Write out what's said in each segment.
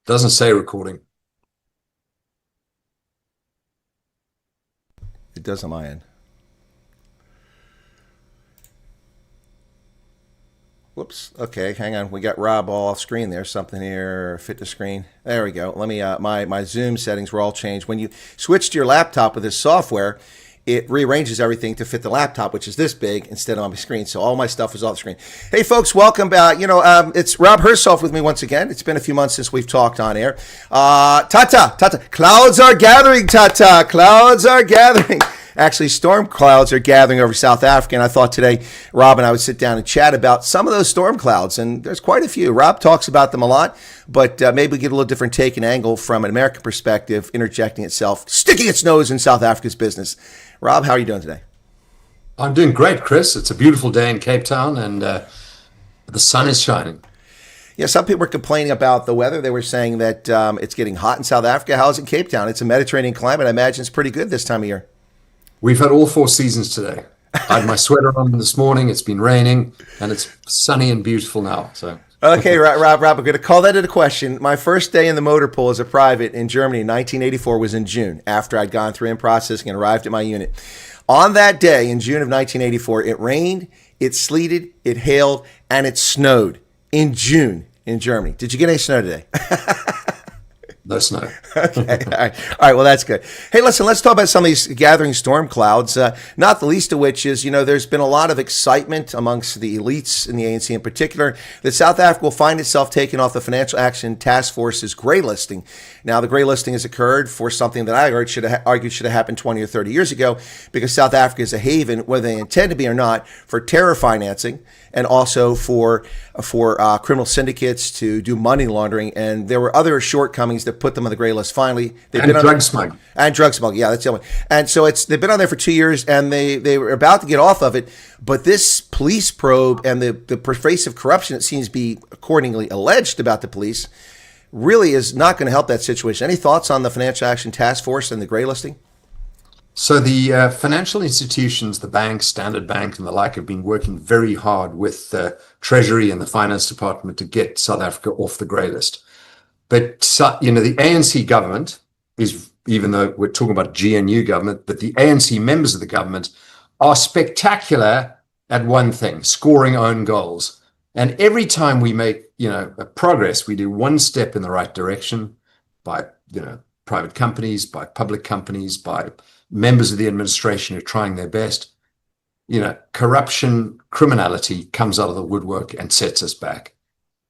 Doesn't say recording. It does on my end. Whoops. Okay, hang on. We got Rob all off screen there. Something here. Fit to screen. There we go. Let me. My Zoom settings were all changed. When you switch to your laptop with this software, it rearranges everything to fit the laptop, which is this big, instead of on my screen. So all my stuff is off the screen. Hey, folks, welcome back. It's Rob Hersov with me once again. It's been a few months since we've talked on air. Tata. Clouds are gathering, Tata. Clouds are gathering. Actually, storm clouds are gathering over South Africa, and I thought today Rob and I would sit down and chat about some of those storm clouds, and there's quite a few. Rob talks about them a lot, but maybe we get a little different take and angle from an American perspective, interjecting itself, sticking its nose in South Africa's business. Rob, how are you doing today? I'm doing great, Chris. It's a beautiful day in Cape Town, and the sun is shining. Yeah, some people were complaining about the weather. They were saying that it's getting hot in South Africa. How's it in Cape Town? It's a Mediterranean climate. I imagine it's pretty good this time of year. We've had all four seasons today. I had my sweater on this morning. It's been raining, and it's sunny and beautiful now. So okay, Rob, I'm going to call that into question. My first day in the motor pool as a private in Germany in 1984 was in June, after I'd gone through in-processing and arrived at my unit. On that day in June of 1984, it rained, it sleeted, it hailed, and it snowed in June in Germany. Did you get any snow today? No snow. Okay. All right. Well, that's good. Hey, listen, let's talk about some of these gathering storm clouds, not the least of which is, there's been a lot of excitement amongst the elites in the ANC in particular that South Africa will find itself taking off the Financial Action Task Force's gray listing. Now, the gray listing has occurred for something that I argued should have happened 20 or 30 years ago, because South Africa is a haven, whether they intend to be or not, for terror financing and also for criminal syndicates to do money laundering. And there were other shortcomings that put them on the gray list. Finally, they've been drug smuggling. And drug smuggling, yeah, that's the other one. And so they've been on there for 2 years, and they were about to get off of it. But this police probe and the pervasive corruption that seems to be accordingly alleged about the police really is not going to help that situation. Any thoughts on the Financial Action Task Force and the gray listing? So the financial institutions, the banks, Standard Bank and the like, have been working very hard with the Treasury and the Finance Department to get South Africa off the grey list. But, the ANC government is, even though we're talking about GNU government, but the ANC members of the government are spectacular at one thing: scoring own goals. And every time we make, a progress, we do one step in the right direction by, private companies, by public companies, by members of the administration who are trying their best. Corruption, criminality comes out of the woodwork and sets us back.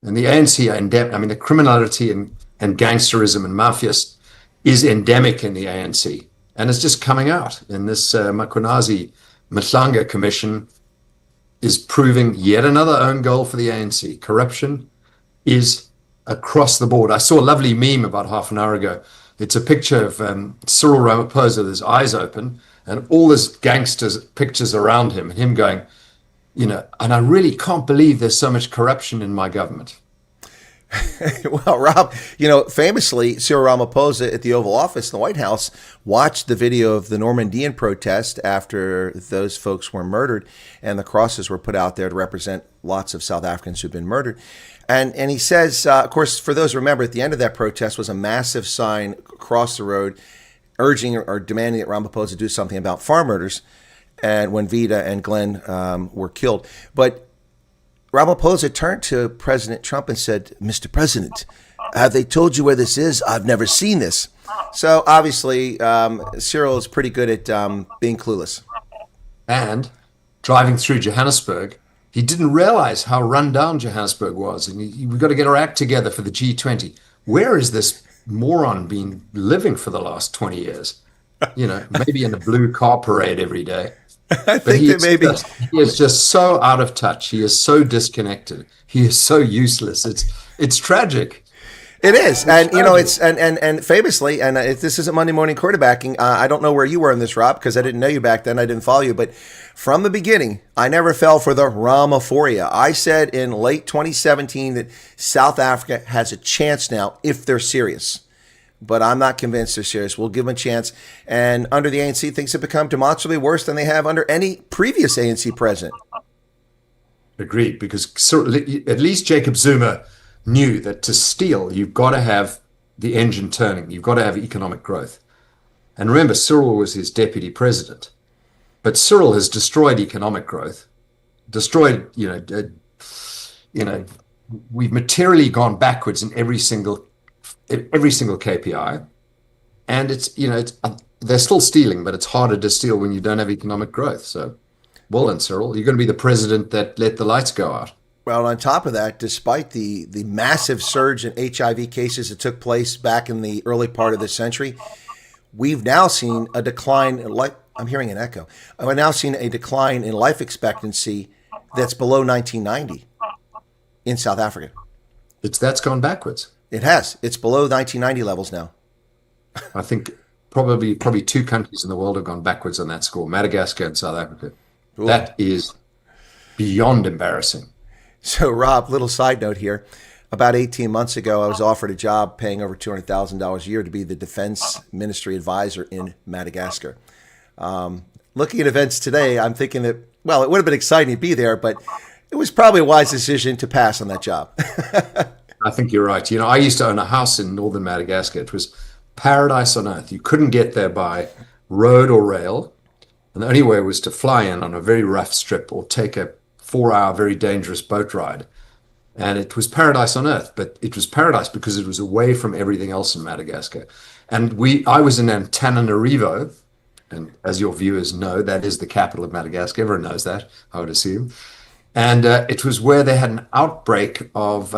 And the ANC are endemic. The criminality and gangsterism and mafia is endemic in the ANC. And it's just coming out. And this Makonazi Mhlanga Commission is proving yet another own goal for the ANC. Corruption is across the board. I saw a lovely meme about half an hour ago. It's a picture of Cyril Ramaphosa with his eyes open and all his gangsters pictures around him, and him going, and I really can't believe there's so much corruption in my government. Well, Rob, famously, Cyril Ramaphosa at the Oval Office in the White House watched the video of the Normandian protest after those folks were murdered, and the crosses were put out there to represent lots of South Africans who've been murdered. And he says, of course, for those who remember, at the end of that protest was a massive sign across the road urging or demanding that Ramaphosa do something about farm murders, and when Vida and Glenn were killed. But Ramaphosa turned to President Trump and said, "Mr. President, have they told you where this is? I've never seen this." So obviously, Cyril is pretty good at being clueless. And driving through Johannesburg, he didn't realize how run down Johannesburg was. And we've got to get our act together for the G20. Where is this moron been living for the last 20 years? Maybe in a blue car parade every day. I think that maybe he is just so out of touch. He is so disconnected. He is so useless. It's tragic. It is, and it's and famously, and this isn't Monday morning quarterbacking. I don't know where you were in this, Rob, because I didn't know you back then. I didn't follow you, but from the beginning, I never fell for the Ramaphoria. I said in late 2017 that South Africa has a chance now if they're serious. But I'm not convinced they're serious. We'll give them a chance. And under the ANC, things have become demonstrably worse than they have under any previous ANC president. Agreed, because at least Jacob Zuma knew that to steal, you've got to have the engine turning. You've got to have economic growth. And remember, Cyril was his deputy president. But Cyril has destroyed economic growth, destroyed, we've materially gone backwards in every single KPI. And they're still stealing, but it's harder to steal when you don't have economic growth. So, well done, Cyril. You're going to be the president that let the lights go out. Well, on top of that, despite the massive surge in HIV cases that took place back in the early part of this century, we've now seen a decline in life. I'm hearing an echo. We've now seen a decline in life expectancy that's below 1990 in South Africa. That's gone backwards. It has. It's below 1990 levels now. I think probably 2 countries in the world have gone backwards on that score, Madagascar and South Africa. Ooh. That is beyond embarrassing. So, Rob, little side note here. About 18 months ago, I was offered a job paying over $200,000 a year to be the defense ministry advisor in Madagascar. Looking at events today, I'm thinking that, well, it would have been exciting to be there, but it was probably a wise decision to pass on that job. I think you're right. I used to own a house in northern Madagascar. It was paradise on earth. You couldn't get there by road or rail. And the only way was to fly in on a very rough strip or take a 4-hour, very dangerous boat ride. And it was paradise on earth, but it was paradise because it was away from everything else in Madagascar. And I was in Antananarivo, and as your viewers know, that is the capital of Madagascar. Everyone knows that, I would assume. And it was where they had an outbreak of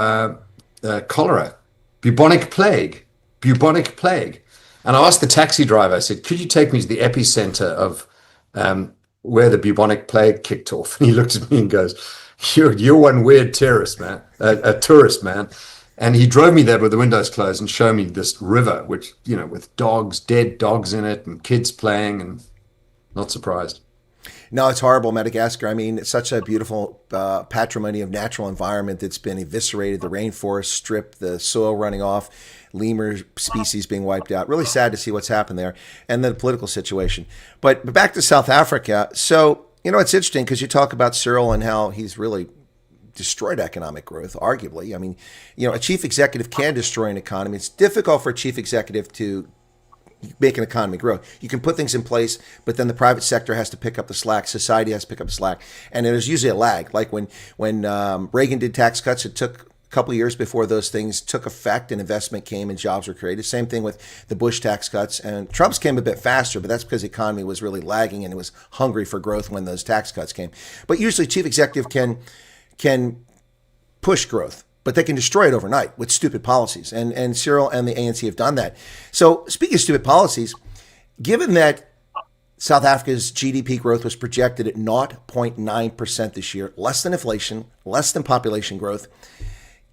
cholera, bubonic plague. And I asked the taxi driver, I said, could you take me to the epicenter of where the bubonic plague kicked off? And he looked at me and goes, you're one weird tourist, man. And he drove me there with the windows closed and showed me this river, which, with dead dogs in it and kids playing, and not surprised. No, it's horrible, Madagascar. I mean, it's such a beautiful patrimony of natural environment that's been eviscerated, the rainforest stripped, the soil running off, lemur species being wiped out. Really sad to see what's happened there, and the political situation. But back to South Africa. So, it's interesting because you talk about Cyril and how he's really destroyed economic growth, arguably. I mean, a chief executive can destroy an economy. It's difficult for a chief executive to make an economy grow. You can put things in place, but then the private sector has to pick up the slack. Society has to pick up the slack. And there's usually a lag. Like when Reagan did tax cuts, it took a couple of years before those things took effect and investment came and jobs were created. Same thing with the Bush tax cuts. And Trump's came a bit faster, but that's because the economy was really lagging and it was hungry for growth when those tax cuts came. But usually chief executive can push growth, but they can destroy it overnight with stupid policies. And Cyril and the ANC have done that. So speaking of stupid policies, given that South Africa's GDP growth was projected at 0.9% this year, less than inflation, less than population growth,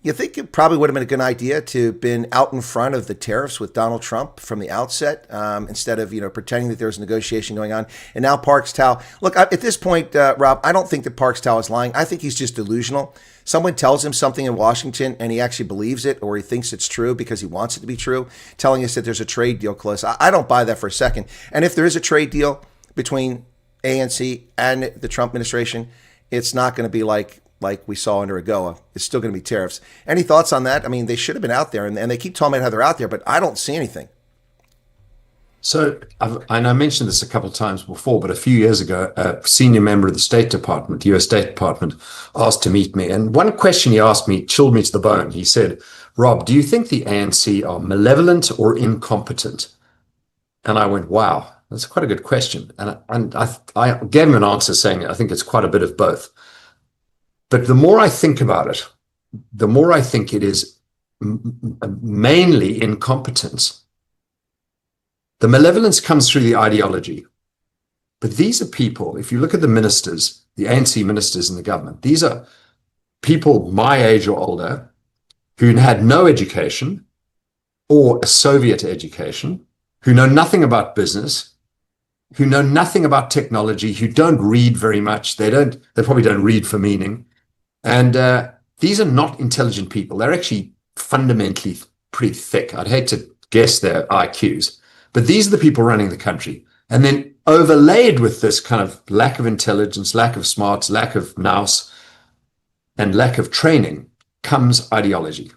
you think it probably would have been a good idea to have been out in front of the tariffs with Donald Trump from the outset, instead of pretending that there was a negotiation going on. And now Parks Tau. Look, at this point, Rob, I don't think that Parks Tau is lying. I think he's just delusional. Someone tells him something in Washington and he actually believes it, or he thinks it's true because he wants it to be true, telling us that there's a trade deal close. I don't buy that for a second. And if there is a trade deal between ANC and the Trump administration, it's not going to be like we saw under AGOA. It's still going to be tariffs. Any thoughts on that? I mean, they should have been out there, and they keep telling me how they're out there, but I don't see anything. So, I mentioned this a couple of times before, but a few years ago, a senior member of the State Department, U.S. State Department, asked to meet me. And one question he asked me chilled me to the bone. He said, Rob, do you think the ANC are malevolent or incompetent? And I went, wow, that's quite a good question. And I gave him an answer saying, I think it's quite a bit of both. But the more I think about it, the more I think it is mainly incompetence. The malevolence comes through the ideology. But these are people, if you look at the ministers, the ANC ministers in the government, these are people my age or older who had no education or a Soviet education, who know nothing about business, who know nothing about technology, who don't read very much. They probably don't read for meaning. And these are not intelligent people. They're actually fundamentally pretty thick. I'd hate to guess their IQs. But these are the people running the country. And then overlaid with this kind of lack of intelligence, lack of smarts, lack of nous, and lack of training comes ideology.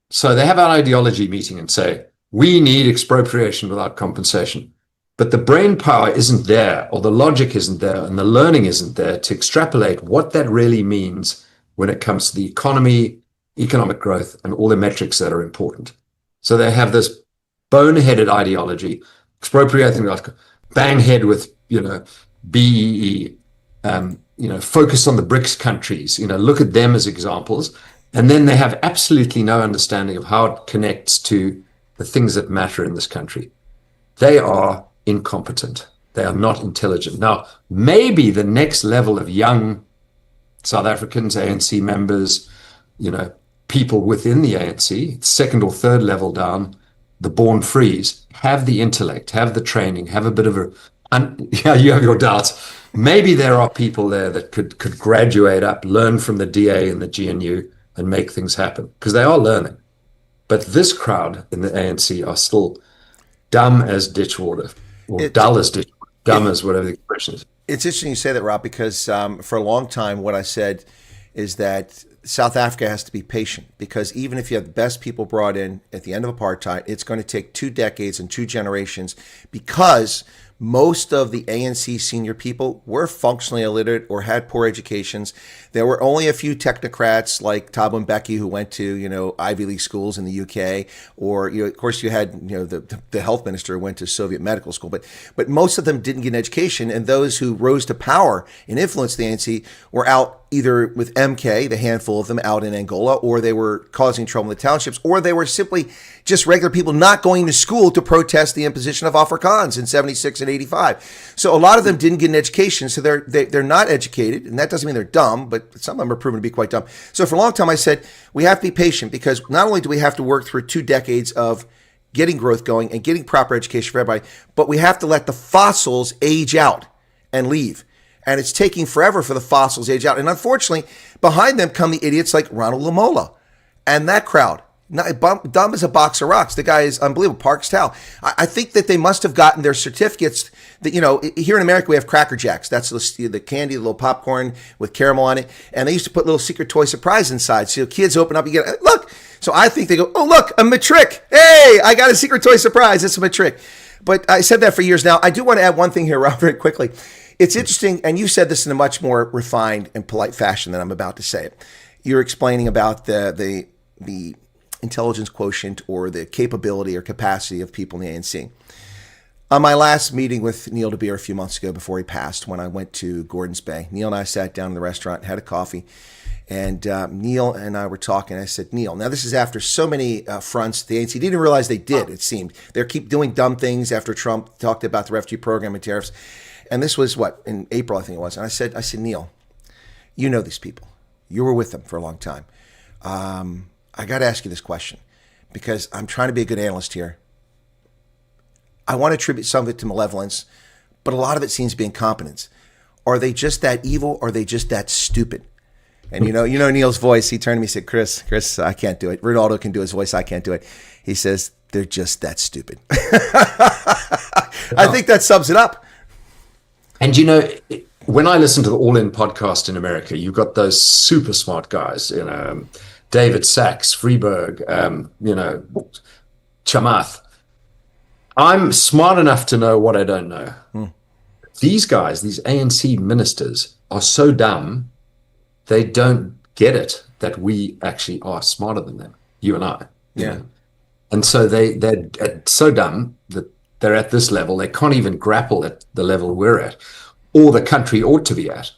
So they have an ideology meeting and say, We need expropriation without compensation. But the brain power isn't there, or the logic isn't there, and the learning isn't there to extrapolate what that really means when it comes to the economy, economic growth, and all the metrics that are important. So they have this boneheaded ideology, expropriating, like bang head with, BEE, focus on the BRICS countries, look at them as examples. And then they have absolutely no understanding of how it connects to the things that matter in this country. They are incompetent. They are not intelligent. Now, maybe the next level of young South Africans, ANC members, people within the ANC, second or third level down, the born frees, have the intellect, have the training, have a bit of you have your doubts. Maybe there are people there that could graduate up, learn from the DA and the GNU and make things happen, because they are learning. But this crowd in the ANC are still dumb as ditch water, or dull as ditch water, dumb as whatever the expression is. It's interesting you say that, Rob, because for a long time, what I said is that South Africa has to be patient, because even if you have the best people brought in at the end of apartheid, it's going to take 2 decades and 2 generations, because most of the ANC senior people were functionally illiterate or had poor educations. There were only a few technocrats like Thabo Mbeki who went to, Ivy League schools in the UK, or, of course you had, the health minister who went to Soviet medical school, but most of them didn't get an education. And those who rose to power and influenced the ANC were out either with MK, the handful of them out in Angola, or they were causing trouble in the townships, or they were simply just regular people not going to school to protest the imposition of Afrikaans in 76 and 85. So a lot of them didn't get an education, so they're not educated, and that doesn't mean they're dumb, but some of them are proven to be quite dumb. So for a long time I said, we have to be patient, because not only do we have to work through 2 decades of getting growth going and getting proper education for everybody, but we have to let the fossils age out and leave. And it's taking forever for the fossils age out. And unfortunately, behind them come the idiots like Ronald Lamola and that crowd. Dumb as a box of rocks. The guy is unbelievable. Parks Towel. I think that they must have gotten their certificates that, here in America, we have Cracker Jacks. That's the candy, the little popcorn with caramel on it. And they used to put little secret toy surprise inside. So kids open up, you get, look. So I think they go, oh, look, a matric. Hey, I got a secret toy surprise. It's a matric. But I said that for years now. I do want to add one thing here, Rob, very quickly. It's interesting, and you said this in a much more refined and polite fashion than I'm about to say it. You're explaining about the intelligence quotient or the capability or capacity of people in the ANC. On my last meeting with Neil De Beer a few months ago before he passed, when I went to Gordons Bay, Neil and I sat down in the restaurant, had a coffee, and Neil and I were talking. I said, Neil, now this is after so many fronts. The ANC didn't realize they did, it seemed. They keep doing dumb things after Trump talked about the refugee program and tariffs. And this was in April, I think it was. And I said, Neil, you know these people. You were with them for a long time. I got to ask you this question, because I'm trying to be a good analyst here. I want to attribute some of it to malevolence, but a lot of it seems to be incompetence. Are they just that evil, or are they just that stupid? And you know Neil's voice. He turned to me and said, Chris, I can't do it. Ronaldo can do his voice. I can't do it. He says, they're just that stupid. I think that sums it up. And when I listen to the All In podcast in America, you've got those super smart guys, David Sachs, Freeberg, Chamath. I'm smart enough to know what I don't know. These guys, these ANC ministers, are so dumb, they don't get it that we actually are smarter than them, you and I. Yeah. And so they're so dumb that they're at this level. They can't even grapple at the level we're at, or the country ought to be at.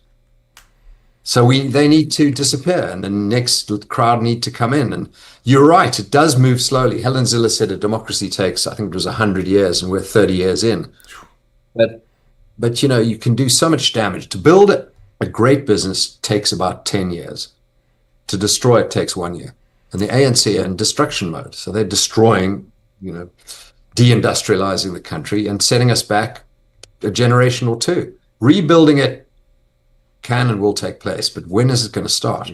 So they need to disappear, and the next crowd need to come in. And you're right, it does move slowly. Helen Ziller said a democracy takes, I think it was 100 years, and we're 30 years in. But you can do so much damage. To build a great business takes about 10 years. To destroy it takes 1 year. And the ANC are in destruction mode. So they're destroying, deindustrializing the country and setting us back a generation or 2. Rebuilding it can and will take place, but when is it going to start?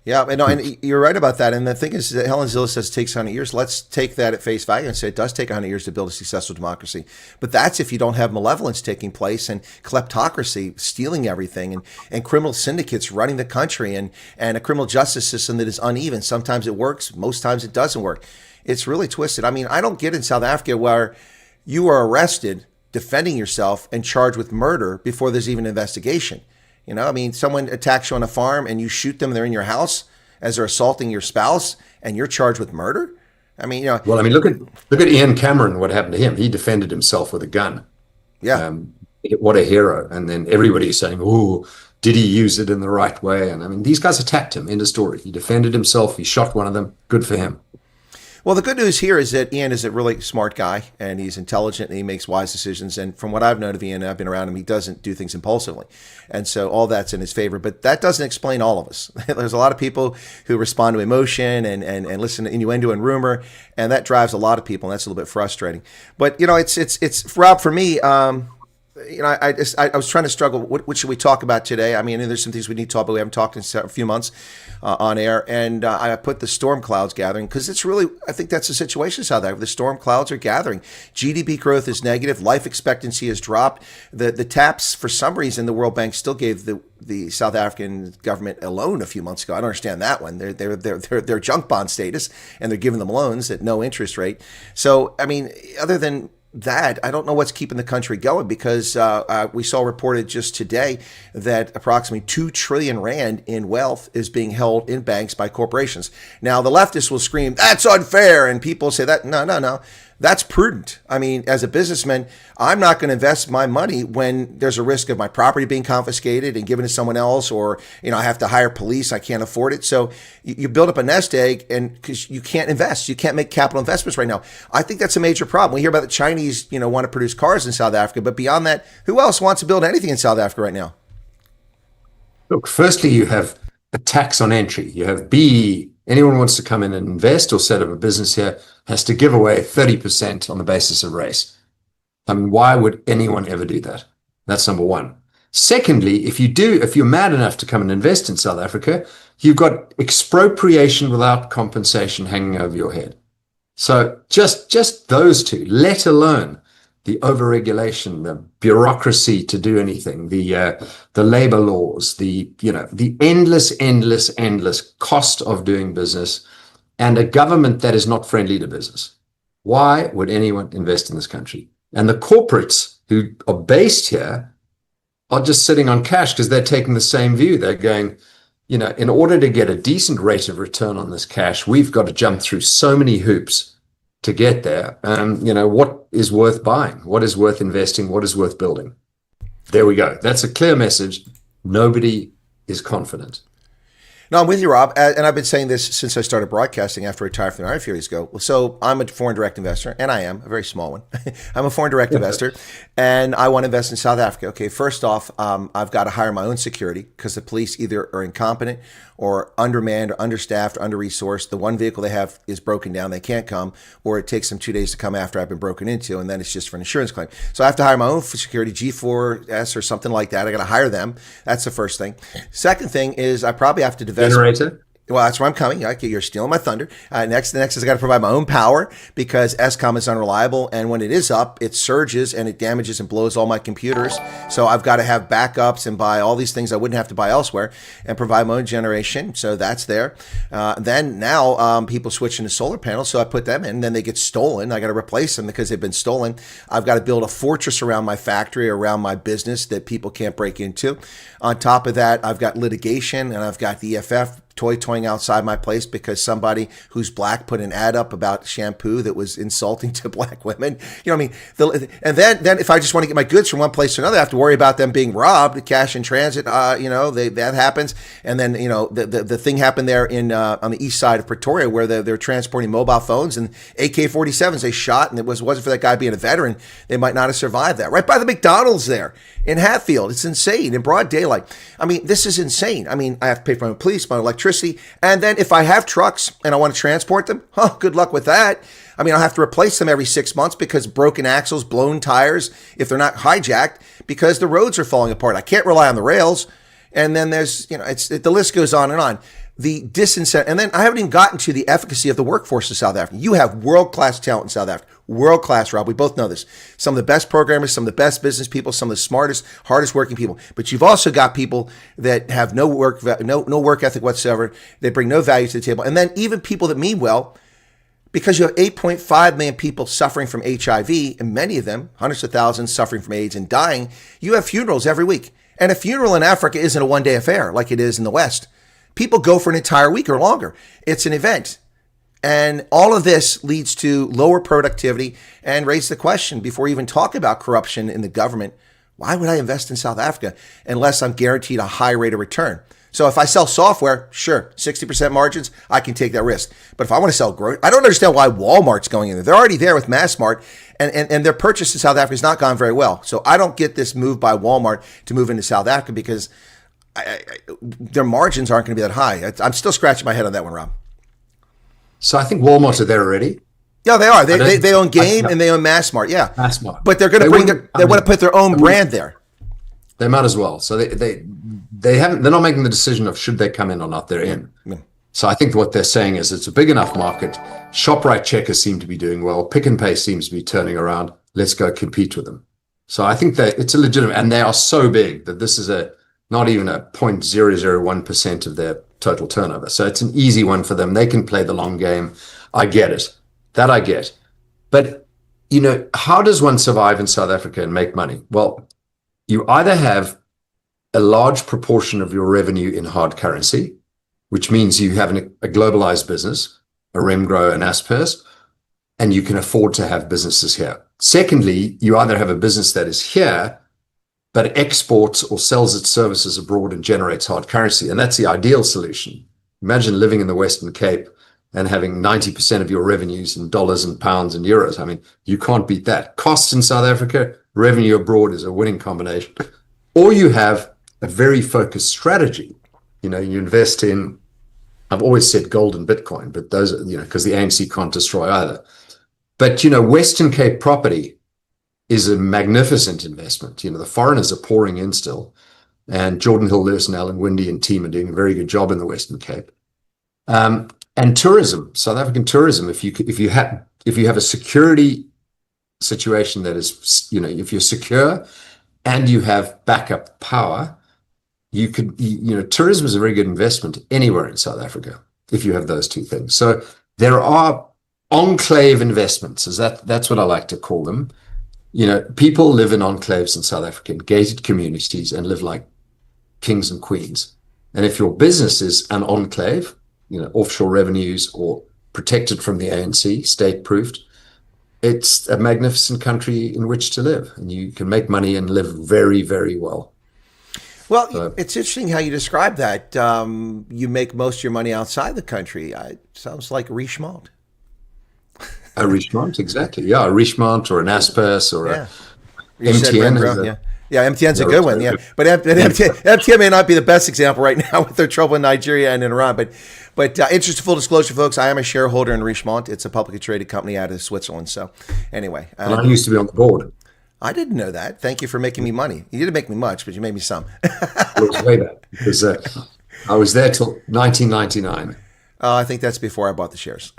Yeah, and you're right about that. And the thing is that Helen Zille says it takes 100 years. Let's take that at face value and say it does take 100 years to build a successful democracy. But that's if you don't have malevolence taking place and kleptocracy stealing everything and criminal syndicates running the country and a criminal justice system that is uneven. Sometimes it works. Most times it doesn't work. It's really twisted. I mean, I don't get in South Africa where you are arrested defending yourself and charged with murder before there's even an investigation. You know, I mean, someone attacks you on a farm and you shoot them, they're in your house as they're assaulting your spouse and you're charged with murder. I mean, you know. Well, I mean, look at Ian Cameron, what happened to him. He defended himself with a gun. Yeah. What a hero. And then everybody's saying, oh, did he use it in the right way? And I mean, these guys attacked him, end of story. He defended himself. He shot one of them. Good for him. Well, the good news here is that Ian is a really smart guy and he's intelligent and he makes wise decisions. And from what I've known of Ian, I've been around him, he doesn't do things impulsively. And so all that's in his favor. But that doesn't explain all of us. There's a lot of people who respond to emotion and listen to innuendo and rumor. And that drives a lot of people. And that's a little bit frustrating. But, you know, it's Rob, for me, you know, I was trying to struggle. What should we talk about today? I mean, there's some things we need to talk about. We haven't talked in a few months on air. And I put the storm clouds gathering because it's really, I think that's the situation in South Africa. The storm clouds are gathering. GDP growth is negative. Life expectancy has dropped. The TAPS, for some reason, the World Bank still gave the South African government a loan a few months ago. I don't understand that one. They're junk bond status and they're giving them loans at no interest rate. So, I mean, other than that, I don't know what's keeping the country going because we saw reported just today that approximately 2 trillion rand in wealth is being held in banks by corporations. Now, the leftists will scream, that's unfair. And people say that, no. That's prudent. I mean, as a businessman, I'm not going to invest my money when there's a risk of my property being confiscated and given to someone else, or, you know, I have to hire police. I can't afford it. So you build up a nest egg and because you can't invest, you can't make capital investments right now. I think that's a major problem. We hear about the Chinese, you know, want to produce cars in South Africa, but beyond that, who else wants to build anything in South Africa right now? Look, firstly, you have a tax on entry. You have BE. Anyone who wants to come in and invest or set up a business here has to give away 30% on the basis of race. I mean, why would anyone ever do that? That's number one. Secondly, if you're mad enough to come and invest in South Africa, you've got expropriation without compensation hanging over your head. So just those two, let alone the overregulation, the bureaucracy to do anything, the labor laws, the endless cost of doing business, and a government that is not friendly to business. Why would anyone invest in this country? And the corporates who are based here are just sitting on cash because they're taking the same view. They're going, you know, in order to get a decent rate of return on this cash, we've got to jump through so many hoops to get there. You know, what is worth buying? What is worth investing? What is worth building? There we go. That's a clear message. Nobody is confident. No, I'm with you, Rob. And I've been saying this since I started broadcasting after I retired from the Army a few years ago. So I'm a foreign direct investor, and I am a very small one. I'm a foreign direct investor, and I want to invest in South Africa. Okay, first off, I've got to hire my own security because the police either are incompetent or undermanned or understaffed or under-resourced. The one vehicle they have is broken down. They can't come, or it takes them 2 days to come after I've been broken into, and then it's just for an insurance claim. So I have to hire my own security, G4S or something like that. I got to hire them. That's the first thing. Second thing is I probably have to divest. Generator? Well, that's where I'm coming. Okay, you're stealing my thunder. The next is I got to provide my own power because Eskom is unreliable. And when it is up, it surges and it damages and blows all my computers. So I've got to have backups and buy all these things I wouldn't have to buy elsewhere and provide my own generation. So that's there. Then now people switch into solar panels. So I put them in, then they get stolen. I got to replace them because they've been stolen. I've got to build a fortress around my factory, around my business that people can't break into. On top of that, I've got litigation and I've got the EFF toying outside my place because somebody who's black put an ad up about shampoo that was insulting to black women. You know what I mean? And then if I just want to get my goods from one place to another, I have to worry about them being robbed, cash in transit. That happens. And then, you know, the thing happened there in on the east side of Pretoria where they're transporting mobile phones and AK-47s they shot, and it wasn't for that guy being a veteran, they might not have survived that. Right by the McDonald's there in Hatfield. It's insane in broad daylight. I mean, this is insane. I mean, I have to pay for my police, my electricity. And then if I have trucks and I want to transport them, good luck with that. I mean, I'll have to replace them every 6 months because broken axles, blown tires, if they're not hijacked, because the roads are falling apart. I can't rely on the rails. And then there's, you know, the list goes on and on. the disincentive, and then I haven't even gotten to the efficacy of the workforce in South Africa. You have world-class talent in South Africa. World-class, Rob. We both know this. Some of the best programmers, some of the best business people, some of the smartest, hardest working people. But you've also got people that have no work ethic whatsoever. They bring no value to the table. And then even people that mean well, because you have 8.5 million people suffering from HIV, and many of them, hundreds of thousands, suffering from AIDS and dying, you have funerals every week. And a funeral in Africa isn't a one-day affair like it is in the West. People go for an entire week or longer. It's an event. And all of this leads to lower productivity and raise the question, before we even talk about corruption in the government, why would I invest in South Africa unless I'm guaranteed a high rate of return? So if I sell software, sure, 60% margins, I can take that risk. But if I want to sell growth, I don't understand why Walmart's going in there. They're already there with Massmart, and their purchase in South Africa has not gone very well. So I don't get this move by Walmart to move into South Africa because their margins aren't going to be that high. I'm still scratching my head on that one, Rob. So I think Walmart are there already. Yeah, they are. They own Game and they own Massmart. Yeah, Massmart. But they're going to they want to put their own brand there. They might as well. So they haven't. They're not making the decision of should they come in or not. They're in. Yeah. So I think what they're saying is it's a big enough market. ShopRite Checkers seem to be doing well. Pick and Pay seems to be turning around. Let's go compete with them. So I think that it's a legitimate, and they are so big that this is not even a 0.001% of their total turnover. So it's an easy one for them. They can play the long game. I get it. That I get. But, how does one survive in South Africa and make money? Well, you either have a large proportion of your revenue in hard currency, which means you have a globalized business, a Remgro and Aspers, and you can afford to have businesses here. Secondly, you either have a business that is here, but exports or sells its services abroad and generates hard currency. And that's the ideal solution. Imagine living in the Western Cape and having 90% of your revenues in dollars and pounds and euros. I mean, you can't beat that. Costs in South Africa, revenue abroad is a winning combination. Or you have a very focused strategy. You invest in, I've always said gold and Bitcoin, but those are, because the ANC can't destroy either. But, Western Cape property is a magnificent investment. The foreigners are pouring in still. And Jordan Hill Lewis and Alan Windy and team are doing a very good job in the Western Cape. And tourism, South African tourism, if you have a security situation that is, if you're secure and you have backup power, tourism is a very good investment anywhere in South Africa if you have those two things. So there are enclave investments, that's what I like to call them. People live in enclaves in South Africa, in gated communities, and live like kings and queens. And if your business is an enclave, offshore revenues or protected from the ANC, state-proofed, it's a magnificent country in which to live. And you can make money and live very, very well. Well, it's interesting how you describe that. You make most of your money outside the country. Sounds like Richemont. A Richemont, exactly. Yeah, a Richemont or an Aspas or a MTN. Yeah, MTN's a good one. Yeah, but MTN may not be the best example right now with their trouble in Nigeria and in Iran. But interest, full disclosure, folks, I am a shareholder in Richemont. It's a publicly traded company out of Switzerland. So, anyway, and I used to be on the board. I didn't know that. Thank you for making me money. You didn't make me much, but you made me some. It was way back because I was there till 1999. I think that's before I bought the shares.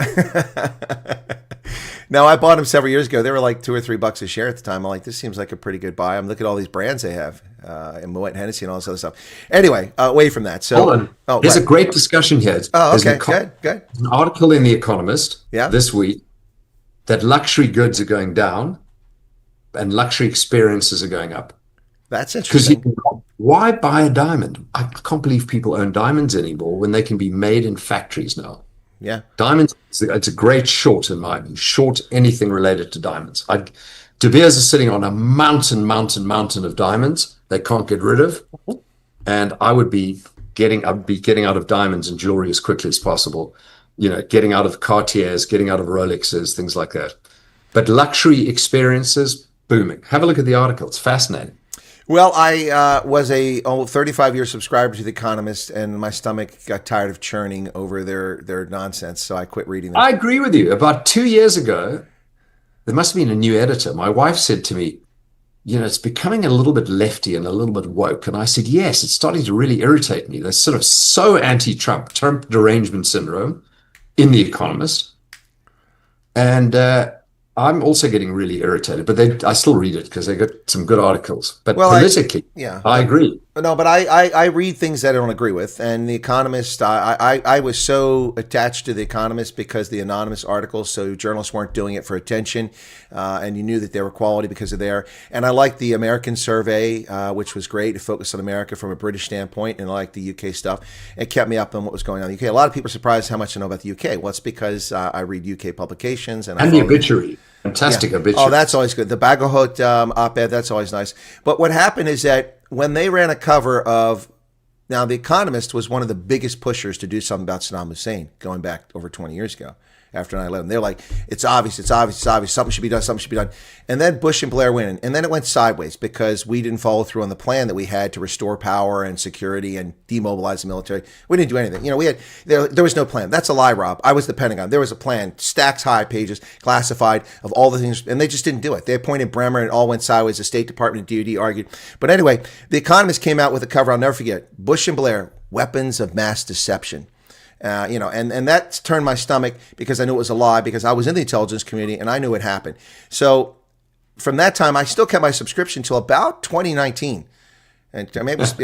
No, I bought them several years ago. They were like $2 or $3 a share at the time. I'm like, this seems like a pretty good buy. I'm looking at all these brands they have, and Moet Hennessy and all this other stuff. Anyway, away from that. So, there's a great discussion here. Oh, okay, good. There's an article in The Economist this week that luxury goods are going down and luxury experiences are going up. That's interesting. Because why buy a diamond? I can't believe people own diamonds anymore when they can be made in factories now. Yeah. Diamonds, it's a great short in my view. Short anything related to diamonds. De Beers is sitting on a mountain of diamonds they can't get rid of. And I would be getting out of diamonds and jewelry as quickly as possible. Getting out of Cartiers, getting out of Rolexes, things like that. But luxury experiences, booming. Have a look at the article. It's fascinating. Well, I was a 35-year subscriber to The Economist, and my stomach got tired of churning over their nonsense, so I quit reading them. I agree with you. About 2 years ago, there must have been a new editor. My wife said to me, it's becoming a little bit lefty and a little bit woke. And I said, yes, it's starting to really irritate me. They're sort of so anti-Trump, Trump derangement syndrome in The Economist. And I'm also getting really irritated, but I still read it because they got some good articles. But Well, politically, I agree. No, but I read things that I don't agree with. And The Economist, I was so attached to The Economist because the anonymous articles, so journalists weren't doing it for attention, and you knew that they were quality because of there. And I liked the American survey, which was great. It focused on America from a British standpoint, and I liked the UK stuff. It kept me up on what was going on in the UK. A lot of people are surprised how much I know about the UK. Well, it's because I read UK publications. And the obituary. Fantastic obituary. Oh, that's always good. The Bagohot op-ed, that's always nice. But what happened is that when they ran a cover of, now The Economist was one of the biggest pushers to do something about Saddam Hussein going back over 20 years ago after 9/11. They're like, it's obvious, something should be done. And then Bush and Blair went in, and then it went sideways because we didn't follow through on the plan that we had to restore power and security and demobilize the military. We didn't do anything. There was no plan. That's a lie, Rob. I was the Pentagon. There was a plan, stacks high, pages, classified, of all the things, and they just didn't do it. They appointed Bremer, and it all went sideways. The State Department and DOD argued. But anyway, The Economist came out with a cover I'll never forget. Bush and Blair, weapons of mass deception. And that turned my stomach because I knew it was a lie because I was in the intelligence community and I knew it happened. So from that time, I still kept my subscription until about 2019. And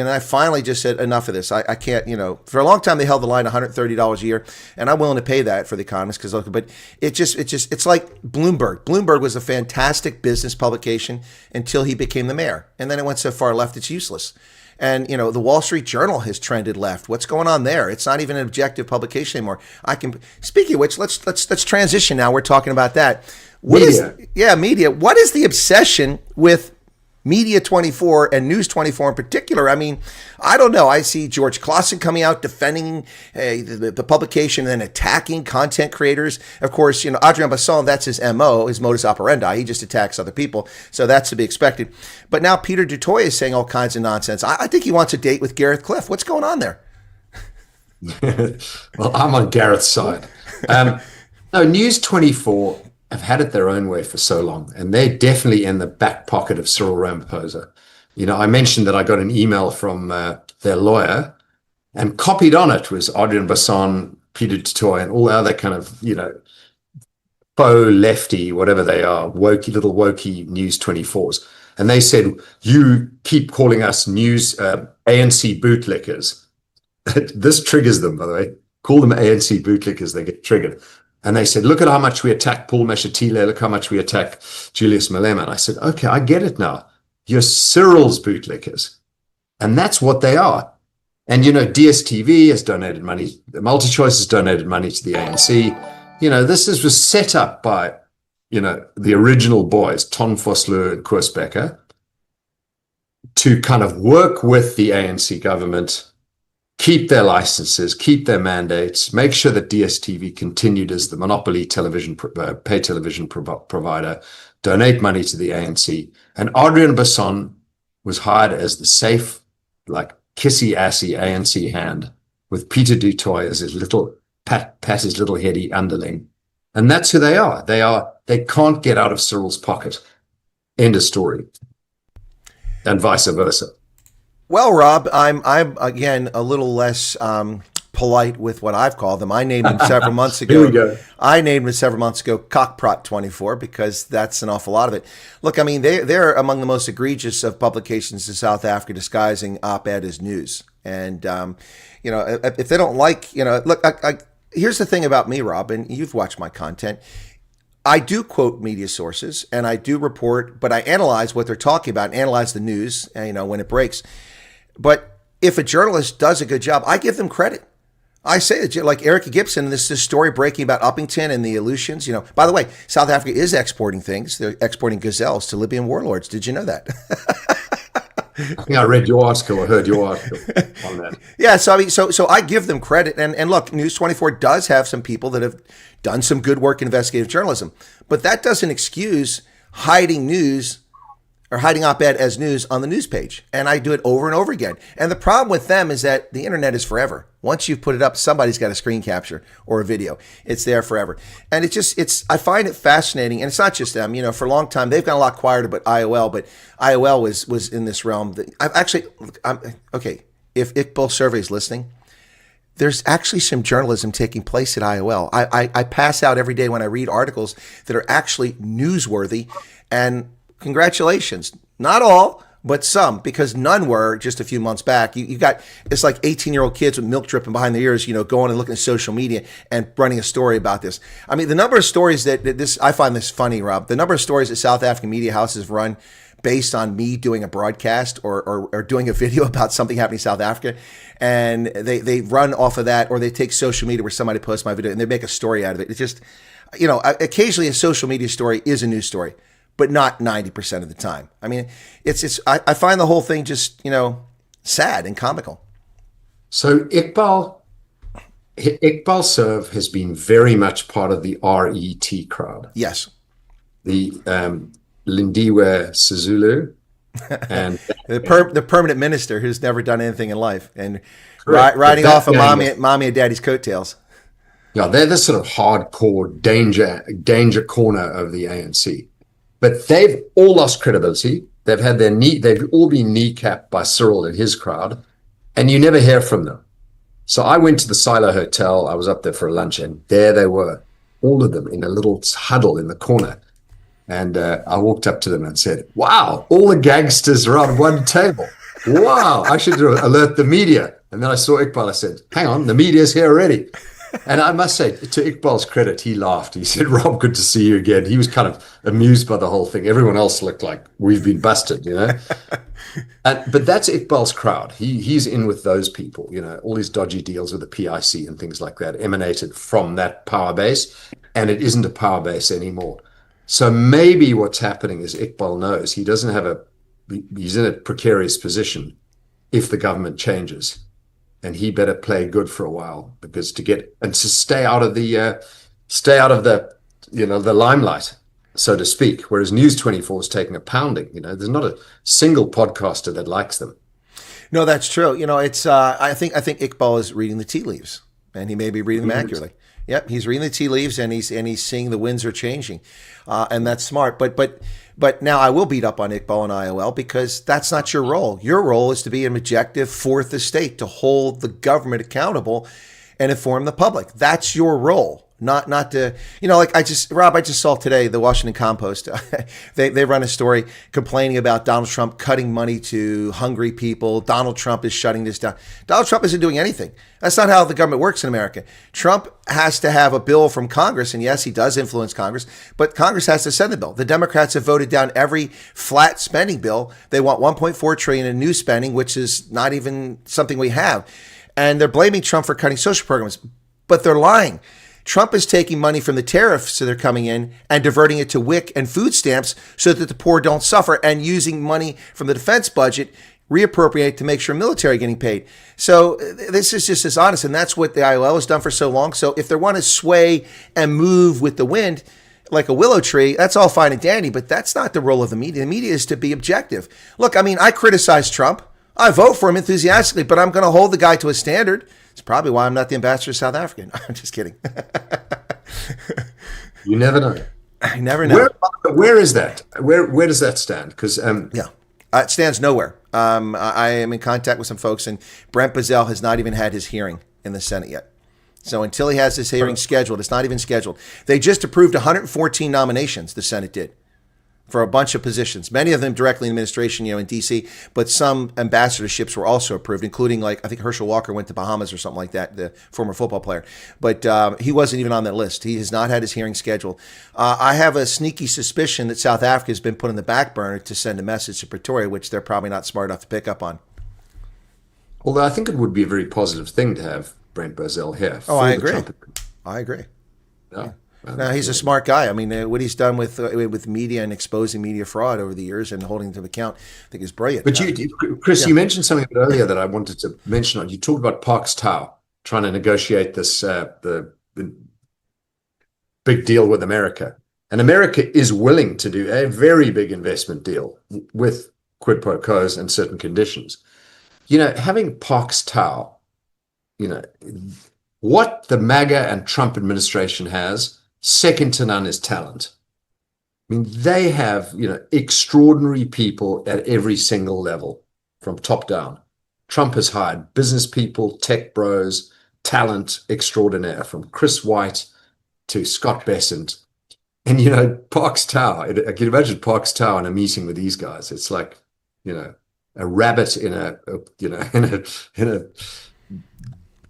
I finally just said, enough of this. I can't, for a long time, they held the line $130 a year. And I'm willing to pay that for The Economist but it's like Bloomberg. Bloomberg was a fantastic business publication until he became the mayor. And then it went so far left, it's useless. And, the Wall Street Journal has trended left. What's going on there? It's not even an objective publication anymore. Speaking of which, let's transition now. We're talking about that. Media. What is the obsession with Media 24 and News 24 in particular? I mean, I don't know. I see George Clausen coming out defending the publication and then attacking content creators. Of course, Adrian Basson, that's his MO, his modus operandi. He just attacks other people. So that's to be expected. But now Peter Dutoy is saying all kinds of nonsense. I think he wants a date with Gareth Cliff. What's going on there? Well, I'm on Gareth's side. No, News 24 have had it their own way for so long, and they're definitely in the back pocket of Cyril Ramaphosa. I mentioned that I got an email from their lawyer, and copied on it was Adrian Basson, Peter Dutoy, and all the other kind of, faux lefty, whatever they are, little wokey News 24s. And they said, you keep calling us news ANC bootlickers. This triggers them, by the way. Call them ANC bootlickers, they get triggered. And they said, look at how much we attack Paul Meshatile, look how much we attack Julius Malema. And I said, okay, I get it now. You're Cyril's bootlickers. And that's what they are. And, DSTV has donated money. MultiChoice has donated money to the ANC. This was set up by, the original boys, Ton Vosloo and Koos Becker, to kind of work with the ANC government, keep their licenses, keep their mandates, make sure that DSTV continued as the monopoly television, pay television provider, donate money to the ANC. And Adrian Basson was hired as the safe, like kissy-assy ANC hand with Peter Dutoy as his little, pat his little heady underling. And that's who they are. They can't get out of Cyril's pocket. End of story. And vice versa. Well, Rob, I'm again a little less polite with what I've called them. I named them several months ago. Here we go. I named them several months ago Cockprot 24 because that's an awful lot of it. Look, I mean, they're among the most egregious of publications in South Africa disguising op-ed as news. And, if they don't like, look, here's the thing about me, Rob, and you've watched my content. I do quote media sources and I do report, but I analyze what they're talking about and analyze the news, when it breaks. But if a journalist does a good job, I give them credit. I say that, like Eric Gibson, this story breaking about Uppington and the Aleutians. By the way, South Africa is exporting things. They're exporting gazelles to Libyan warlords. Did you know that? I think I read your article or heard your article on that. Yeah, so I give them credit. And look, News 24 does have some people that have done some good work in investigative journalism. But that doesn't excuse hiding news or hiding op-ed as news on the news page. And I do it over and over again. And the problem with them is that the internet is forever. Once you've put it up, somebody's got a screen capture or a video. It's there forever. And I find it fascinating. And it's not just them, for a long time, they've got a lot quieter, but IOL was in this realm. Okay. If Iqbal Survey is listening, there's actually some journalism taking place at IOL. I pass out every day when I read articles that are actually newsworthy, and congratulations. Not all, but some, because none were just a few months back. You got, it's like 18-year-old kids with milk dripping behind their ears, going and looking at social media and running a story about this. I mean, the number of stories I find this funny, Rob, the number of stories that South African media houses run based on me doing a broadcast or doing a video about something happening in South Africa. And they run off of that, or they take social media where somebody posts my video and they make a story out of it. It's just, occasionally a social media story is a news story, but not 90% of the time. I mean, I find the whole thing just, sad and comical. So Iqbal Serve has been very much part of the RET crowd. Yes. The Lindiwe Sisulu and the permanent minister who's never done anything in life and riding off of mommy and daddy's coattails. Yeah, they're the sort of hardcore danger corner of the ANC. But they've all lost credibility. They've had they've all been kneecapped by Cyril and his crowd, and you never hear from them. So I went to the Silo Hotel. I was up there for lunch, and there they were, all of them in a little huddle in the corner. And I walked up to them and said, "Wow, all the gangsters are on one table. Wow, I should alert the media." And then I saw Iqbal. I said, "Hang on, the media's here already." And I must say, to Iqbal's credit, he laughed. He said, "Rob, good to see you again." He was kind of amused by the whole thing. Everyone else looked like we've been busted, But that's Iqbal's crowd. He's in with those people. All these dodgy deals with the PIC and things like that emanated from that power base, and it isn't a power base anymore. So maybe what's happening is Iqbal knows he's in a precarious position if the government changes, and he better play good for a while, because to stay out of the limelight, so to speak. Whereas News 24 is taking a pounding. There's not a single podcaster that likes them. No, that's true. It's I think Iqbal is reading the tea leaves, and he may be reading them accurately. Yep, he's reading the tea leaves, and he's seeing the winds are changing, and that's smart. But now I will beat up on Iqbal and IOL, because that's not your role. Your role is to be an objective fourth estate, to hold the government accountable and inform the public. That's your role. Not to, I just saw today the Washington Compost. they run a story complaining about Donald Trump cutting money to hungry people. Donald Trump is shutting this down. Donald Trump isn't doing anything. That's not how the government works in America. Trump has to have a bill from Congress, and yes, he does influence Congress, but Congress has to send the bill. The Democrats have voted down every flat spending bill. They want $1.4 trillion in new spending, which is not even something we have. And they're blaming Trump for cutting social programs, but they're lying. Trump is taking money from the tariffs that are coming in and diverting it to WIC and food stamps so that the poor don't suffer, and using money from the defense budget, reappropriate to make sure military are getting paid. So this is just dishonest, and that's what the IOL has done for so long. So if they want to sway and move with the wind like a willow tree, that's all fine and dandy, but that's not the role of the media. The media is to be objective. Look, I criticize Trump. I vote for him enthusiastically, but I'm going to hold the guy to a standard. It's probably why I'm not the ambassador to South Africa. I'm just kidding. You never know. I never know. Where is that? Where does that stand? Because it stands nowhere. I am in contact with some folks, and Brent Bozell has not even had his hearing in the Senate yet. So until he has his hearing scheduled, it's not even scheduled. They just approved 114 nominations, the Senate did, for a bunch of positions, many of them directly in administration, in D.C., but some ambassadorships were also approved, including, I think Herschel Walker went to Bahamas or something like that, the former football player. But he wasn't even on that list. He has not had his hearing scheduled. I have a sneaky suspicion that South Africa has been put on the back burner to send a message to Pretoria, which they're probably not smart enough to pick up on. Although I think it would be a very positive thing to have Brent Bozell here. Oh, I agree. I agree. Yeah. No, he's a smart guy. What he's done with media and exposing media fraud over the years and holding them to account, I think is brilliant. But Chris, you mentioned something earlier that I wanted to mention on. You talked about Parks Tau trying to negotiate this the big deal with America. And America is willing to do a very big investment deal with quid pro quos and certain conditions. Having Parks Tau, what the MAGA and Trump administration has, second to none, is talent. I mean, they have, extraordinary people at every single level from top down. Trump has hired business people, tech bros, talent extraordinaire, from Chris Wyatt to Scott Bessent. And, Parks Tau, I can imagine Parks Tau in a meeting with these guys. It's like, a rabbit in a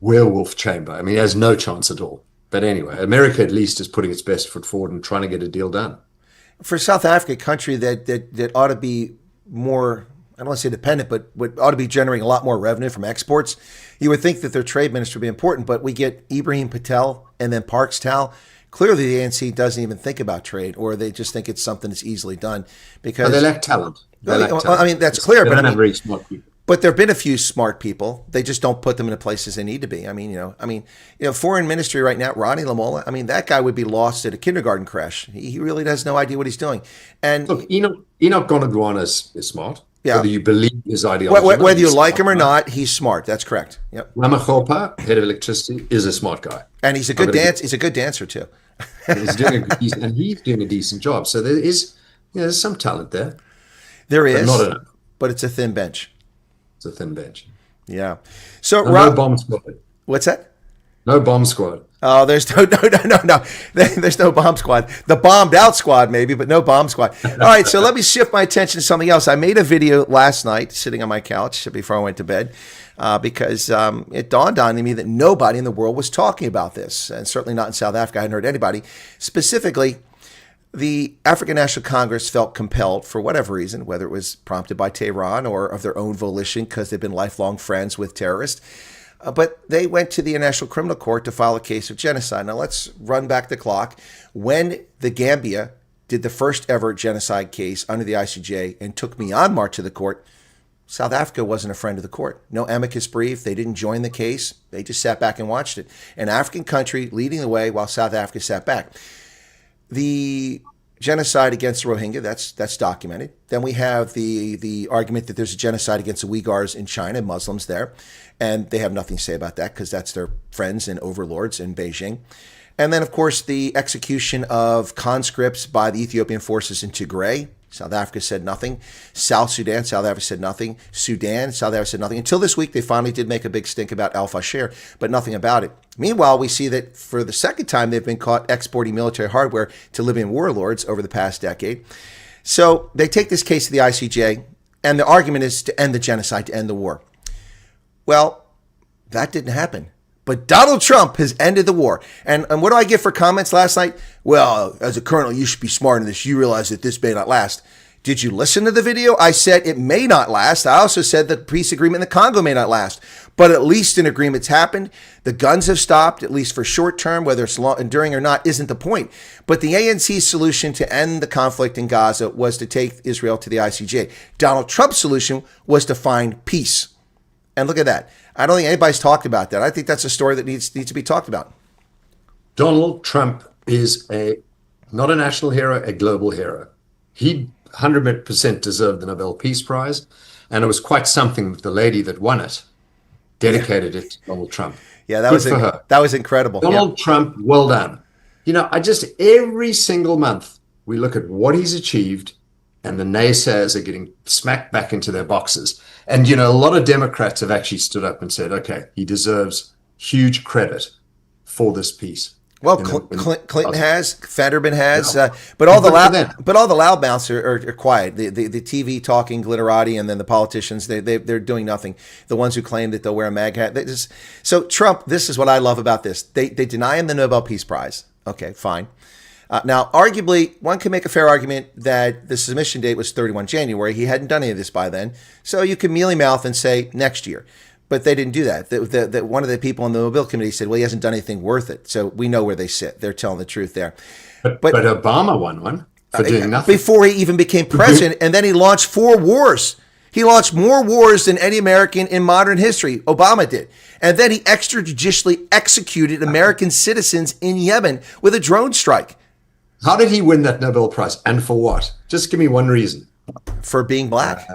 werewolf chamber. I mean, he has no chance at all. But anyway, America at least is putting its best foot forward and trying to get a deal done. For South Africa, a country that ought to be more, I don't want to say dependent, but ought to be generating a lot more revenue from exports, you would think that their trade minister would be important. But we get Ibrahim Patel and then Parks Tau. Clearly, the ANC doesn't even think about trade, or they just think it's something that's easily done. Because they lack talent. I mean, that's clear. They But don't I have mean, very smart people. But there have been a few smart people. They just don't put them in the places they need to be. I mean, foreign ministry right now, Ronnie Lamola. I mean, that guy would be lost at a kindergarten crash. He really has no idea what he's doing. And look, Enoch Gonaguana is smart. Yeah. Whether you believe his ideology, whether you like him or not, he's smart. That's correct. Yep. Ramagopa, head of electricity, is a smart guy, and he's a good He's a good dancer too. he's doing a decent job. So there is, there's some talent there. There is, but not enough. But it's a thin bench. It's a thin bench. Yeah. So no bomb squad. What's that? No bomb squad. Oh, there's no. There's no bomb squad. The bombed out squad maybe, but no bomb squad. All right, so let me shift my attention to something else. I made a video last night sitting on my couch before I went to bed because it dawned on me that nobody in the world was talking about this, and certainly not in South Africa. I hadn't heard anybody. Specifically, the African National Congress felt compelled, for whatever reason, whether it was prompted by Tehran or of their own volition because they've been lifelong friends with terrorists, but they went to the International Criminal Court to file a case of genocide. Now let's run back the clock. When the Gambia did the first ever genocide case under the ICJ and took Myanmar to the court, South Africa wasn't a friend of the court. No amicus brief. They didn't join the case. They just sat back and watched it. An African country leading the way while South Africa sat back. The genocide against the Rohingya, that's documented. Then we have the argument that there's a genocide against the Uyghurs in China, Muslims there, and they have nothing to say about that because that's their friends and overlords in Beijing. And then, of course, the execution of conscripts by the Ethiopian forces in Tigray. South Africa said nothing. South Sudan, South Africa said nothing. Sudan, South Africa said nothing. Until this week, they finally did make a big stink about al-Fashir, but nothing about it. Meanwhile, we see that for the second time, they've been caught exporting military hardware to Libyan warlords over the past decade. So they take this case to the ICJ, and the argument is to end the genocide, to end the war. Well, that didn't happen. But Donald Trump has ended the war. And what do I get for comments last night? Well, as a colonel, you should be smart in this. You realize that this may not last. Did you listen to the video? I said it may not last. I also said that the peace agreement in the Congo may not last. But at least an agreement's happened. The guns have stopped, at least for short term. Whether it's long, enduring or not isn't the point. But the ANC's solution to end the conflict in Gaza was to take Israel to the ICJ. Donald Trump's solution was to find peace. And look at that. I don't think anybody's talked about that. I think that's a story that needs to be talked about. Donald Trump is not a national hero, a global hero. He 100% deserved the Nobel Peace Prize, and it was quite something that the lady that won it dedicated it to Donald Trump. Yeah, that was incredible. Donald Trump, well done. Every single month we look at what he's achieved, and the naysayers are getting smacked back into their boxes. And, a lot of Democrats have actually stood up and said, okay, he deserves huge credit for this peace. Well, Clinton has, Fetterman has, but all the loudmouths are quiet. The TV talking glitterati, and then the politicians, they're doing nothing. The ones who claim that they'll wear a MAG hat. So Trump, this is what I love about this. They deny him the Nobel Peace Prize. Okay, fine. Now, arguably, one can make a fair argument that the submission date was 31 January. He hadn't done any of this by then. So you can mealy mouth and say next year. But they didn't do that. One of the people on the Nobel Committee said, well, he hasn't done anything worth it. So we know where they sit. They're telling the truth there. But Obama won one for doing nothing. Before he even became president, and then he launched 4 wars. He launched more wars than any American in modern history. Obama did. And then he extrajudicially executed American citizens in Yemen with a drone strike. How did he win that Nobel Prize, and for what? Just give me one reason. For being black.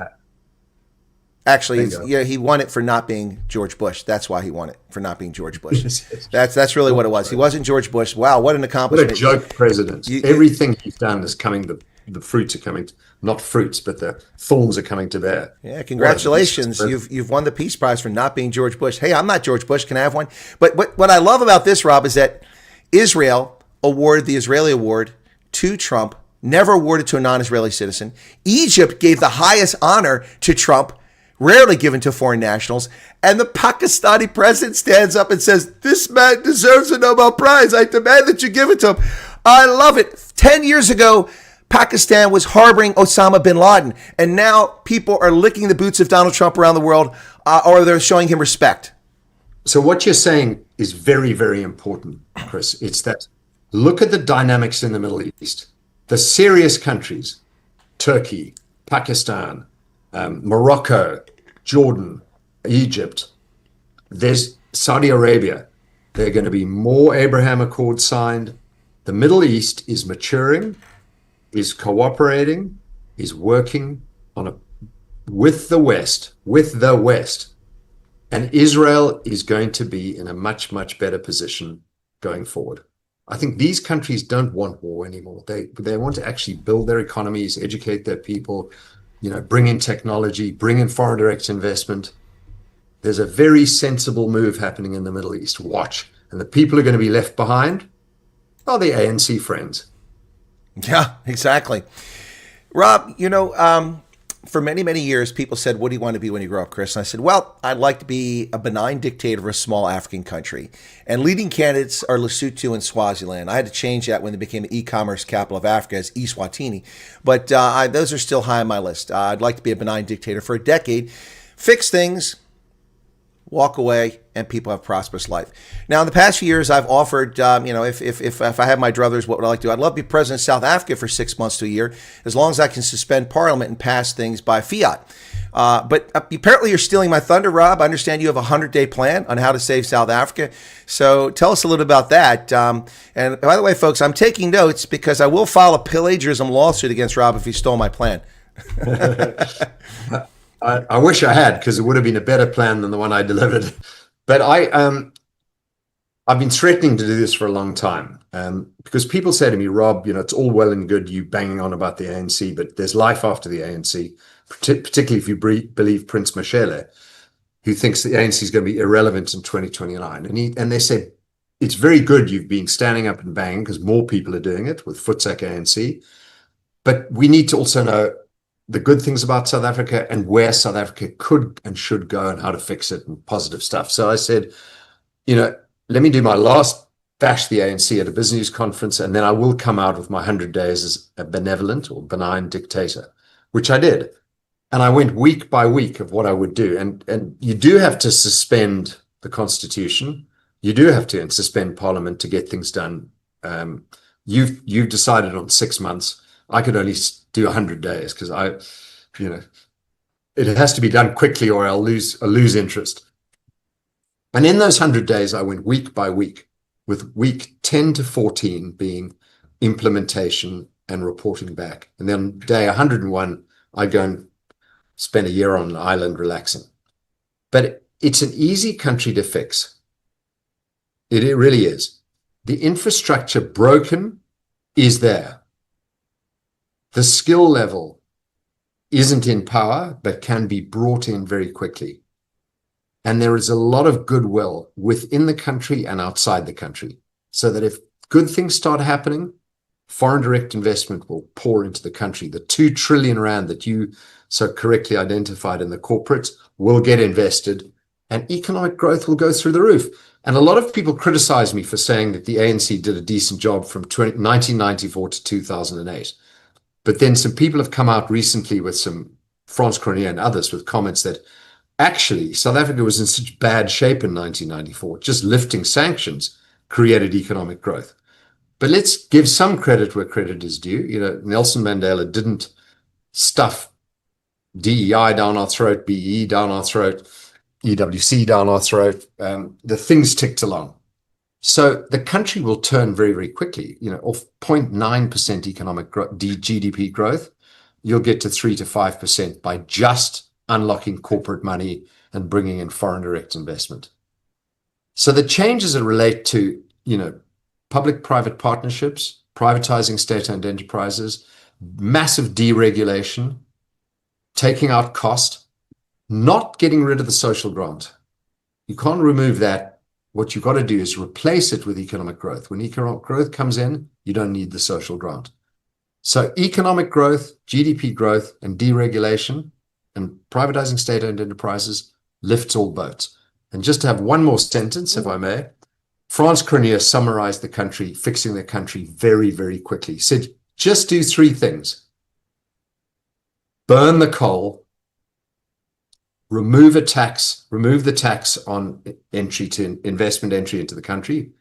Actually, Bingo. yeah, he won it for not being George Bush. That's why he won it, for not being George Bush. That's really what it was. He wasn't George Bush. Wow, what an What a accomplishment! joke president. Everything he's done is coming, the fruits are coming, not fruits, but the thorns are coming to bear. Yeah, congratulations. You've won the Peace Prize for not being George Bush. Hey, I'm not George Bush. Can I have one? But what I love about this, Rob, is that Israel awarded the Israeli award to Trump, never awarded to a non-Israeli citizen. Egypt gave the highest honor to Trump, rarely given to foreign nationals. And the Pakistani president stands up and says, this man deserves a Nobel Prize. I demand that you give it to him. I love it. 10 years ago, Pakistan was harboring Osama bin Laden. And now people are licking the boots of Donald Trump around the world, or they're showing him respect. So what you're saying is very, very important, Chris. It's that look at the dynamics in the Middle East. The serious countries, Turkey, Pakistan, Morocco, Jordan, Egypt, there's Saudi Arabia. There are going to be more Abraham Accords signed. The Middle East is maturing, is cooperating, is working with the West, and Israel is going to be in a much, much better position going forward. I think these countries don't want war anymore. They want to actually build their economies, educate their people, bring in technology, bring in foreign direct investment. There's a very sensible move happening in the Middle East. Watch. And the people who are going to be left behind are the ANC friends. Yeah, exactly. Rob, for many, many years, people said, what do you want to be when you grow up, Chris? And I said, well, I'd like to be a benign dictator of a small African country. And leading candidates are Lesotho and Swaziland. I had to change that when they became the e-commerce capital of Africa as Eswatini. But those are still high on my list. I'd like to be a benign dictator for a decade, fix things, walk away, and people have prosperous life. Now, in the past few years, I've offered, if I have my druthers, what would I like to do? I'd love to be president of South Africa for 6 months to a year, as long as I can suspend parliament and pass things by fiat. But apparently you're stealing my thunder, Rob. I understand you have a 100-day plan on how to save South Africa. So tell us a little about that. And by the way, folks, I'm taking notes because I will file a plagiarism lawsuit against Rob if he stole my plan. I wish I had, because it would have been a better plan than the one I delivered. But I've been threatening to do this for a long time, because people say to me, Rob, it's all well and good you banging on about the ANC, but there's life after the ANC, particularly if you believe Prince Mashele, who thinks the ANC is going to be irrelevant in 2029. And they said, it's very good you've been standing up and banging, because more people are doing it with Futsak ANC. But we need to also know the good things about South Africa and where South Africa could and should go and how to fix it and positive stuff. So I said, let me do my last bash the ANC at a business conference, and then I will come out with my 100 days as a benevolent or benign dictator, which I did. And I went week by week of what I would do. And you do have to suspend the constitution. You do have to suspend parliament to get things done. You've decided on 6 months. I could only do 100 days because it has to be done quickly or I'll lose interest. And in those 100 days, I went week by week, with week 10 to 14 being implementation and reporting back. And then day 101, I go and spend a year on an island relaxing. But it's an easy country to fix. It really is. The infrastructure broken is there. The skill level isn't in power, but can be brought in very quickly. And there is a lot of goodwill within the country and outside the country, so that if good things start happening, foreign direct investment will pour into the country. The 2 trillion rand that you so correctly identified in the corporates will get invested, and economic growth will go through the roof. And a lot of people criticize me for saying that the ANC did a decent job from 1994 to 2008. But then some people have come out recently with some France Cornier and others with comments that actually South Africa was in such bad shape in 1994, just lifting sanctions created economic growth. But let's give some credit where credit is due. Nelson Mandela didn't stuff DEI down our throat, BE down our throat, EWC down our throat. The things ticked along. So the country will turn very, very quickly. Off 0.9% economic GDP growth, you'll get to 3 to 5% by just unlocking corporate money and bringing in foreign direct investment. So the changes that relate to, public-private partnerships, privatizing state-owned enterprises, massive deregulation, taking out cost, not getting rid of the social grant. You can't remove that. What you've got to do is replace it with economic growth. When economic growth comes in, you don't need the social grant. So economic growth, GDP growth, and deregulation and privatizing state-owned enterprises lifts all boats. And just to have one more sentence, if I may, Franz Cornier summarized the country, fixing the country very, very quickly. He said, just do three things. Burn the coal, remove the tax on entry to investment entry into the country,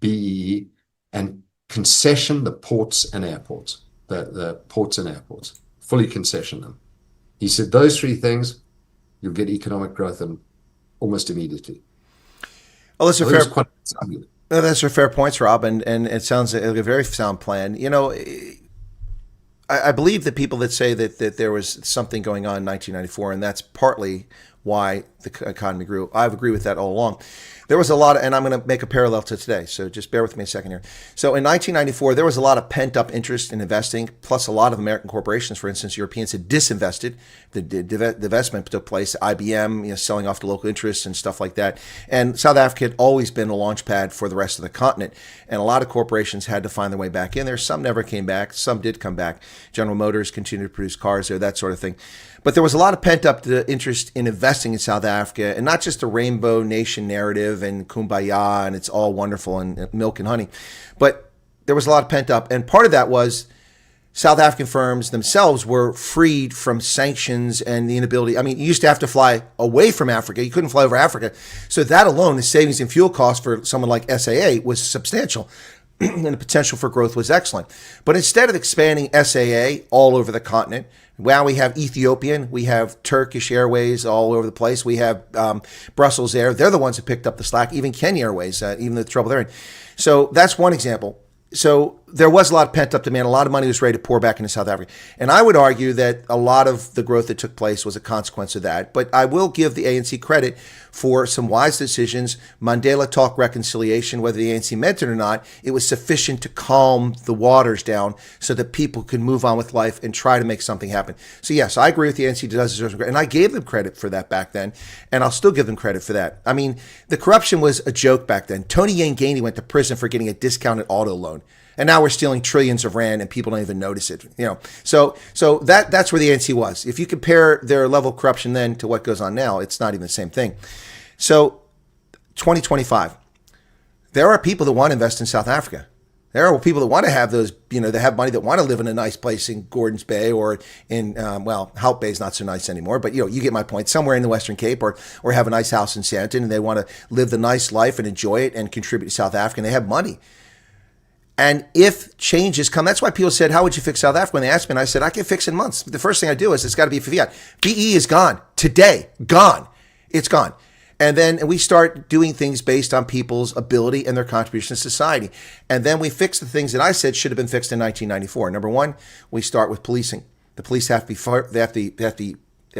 BEE, and concession the ports and airports, the ports and airports, fully concession them. He said those three things, you'll get economic growth and almost immediately. Well, that's a fair points, Rob, and it sounds like a very sound plan. I believe that people that say that there was something going on in 1994, and that's partly why the economy grew. I agree with that all along. There was a lot of, and I'm going to make a parallel to today, so just bear with me a second here. So in 1994, there was a lot of pent-up interest in investing, plus a lot of American corporations, for instance, Europeans had disinvested. The divestment took place, IBM selling off to local interests and stuff like that. And South Africa had always been a launch pad for the rest of the continent. And a lot of corporations had to find their way back in there. Some never came back. Some did come back. General Motors continued to produce cars there, that sort of thing. But there was a lot of pent-up interest in investing in South Africa, and not just the rainbow nation narrative and kumbaya and it's all wonderful and milk and honey, but there was a lot of pent-up. And part of that was South African firms themselves were freed from sanctions and the inability. I mean, you used to have to fly away from Africa. You couldn't fly over Africa. So that alone, the savings in fuel costs for someone like SAA was substantial. And the potential for growth was excellent. But instead of expanding SAA all over the continent, well, we have Ethiopian, we have Turkish Airways all over the place, we have Brussels Air. They're the ones that picked up the slack, even Kenya Airways, even the trouble they're in. So that's one example. So there was a lot of pent-up demand. A lot of money was ready to pour back into South Africa. And I would argue that a lot of the growth that took place was a consequence of that. But I will give the ANC credit for some wise decisions. Mandela talk reconciliation, whether the ANC meant it or not, it was sufficient to calm the waters down so that people could move on with life and try to make something happen. So yes, I agree with the ANC does deserve some credit. And I gave them credit for that back then. And I'll still give them credit for that. I mean, the corruption was a joke back then. Tony Yangani went to prison for getting a discounted auto loan. And now we're stealing trillions of rand and people don't even notice it. So that's where the ANC was. If you compare their level of corruption then to what goes on now, it's not even the same thing. So 2025, there are people that want to invest in South Africa. There are people that want to have those, that have money that want to live in a nice place in Gordons Bay or in, Hout Bay is not so nice anymore, but you get my point, somewhere in the Western Cape or have a nice house in Sandton and they want to live the nice life and enjoy it and contribute to South Africa and they have money. And if changes come, that's why people said, how would you fix South Africa? When they asked me, and I said, I can fix in months. The first thing I do is it's got to be fiat. BE is gone today, gone. It's gone. And then we start doing things based on people's ability and their contribution to society. And then we fix the things that I said should have been fixed in 1994. Number one, we start with policing. The police have to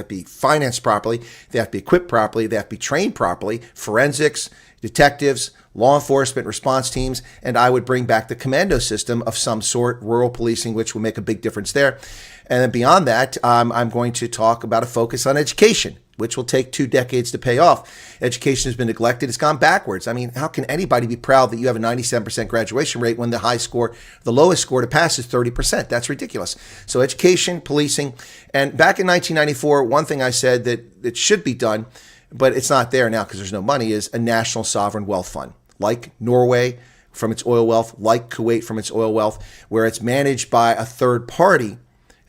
be financed properly. They have to be equipped properly. They have to be trained properly. Forensics, detectives, law enforcement response teams, and I would bring back the commando system of some sort, rural policing, which will make a big difference there. And then beyond that, I'm going to talk about a focus on education, which will take 2 decades to pay off. Education has been neglected. It's gone backwards. I mean, how can anybody be proud that you have a 97% graduation rate when the lowest score to pass is 30%? That's ridiculous. So education, policing, and back in 1994, one thing I said that it should be done, but it's not there now because there's no money, is a national sovereign wealth fund, like Norway from its oil wealth, like Kuwait from its oil wealth, where it's managed by a third party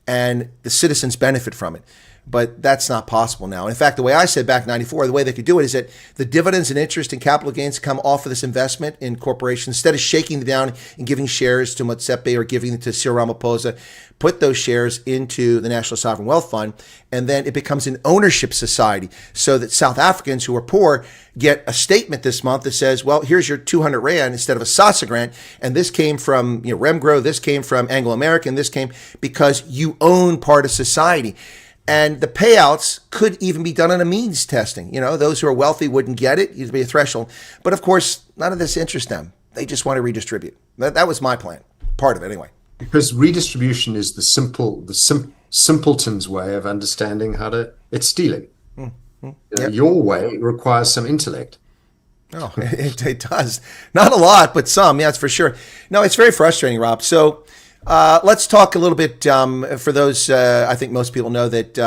and the citizens benefit from it. but that's not possible now. In fact, the way I said back in 94, the way they could do it is that the dividends and interest and capital gains come off of this investment in corporations. Instead of shaking them down and giving shares to Motsepe or giving them to Cyril Ramaphosa, put those shares into the National Sovereign Wealth Fund, and then it becomes an ownership society so that South Africans who are poor get a statement this month that says, well, here's your 200 Rand instead of a SASSA grant, and this came from Remgro, this came from Anglo-American, this came because you own part of society. And the payouts could even be done on a means testing. Those who are wealthy wouldn't get it. It'd be a threshold. But of course, none of this interests them. They just want to redistribute. That was my plan. Part of it, anyway. Because redistribution is the simpleton's way of understanding it's stealing. Yep. Your way requires some intellect. Oh, it does. Not a lot, but some. Yeah, that's for sure. No, it's very frustrating, Rob. So let's talk a little bit for those. I think most people know that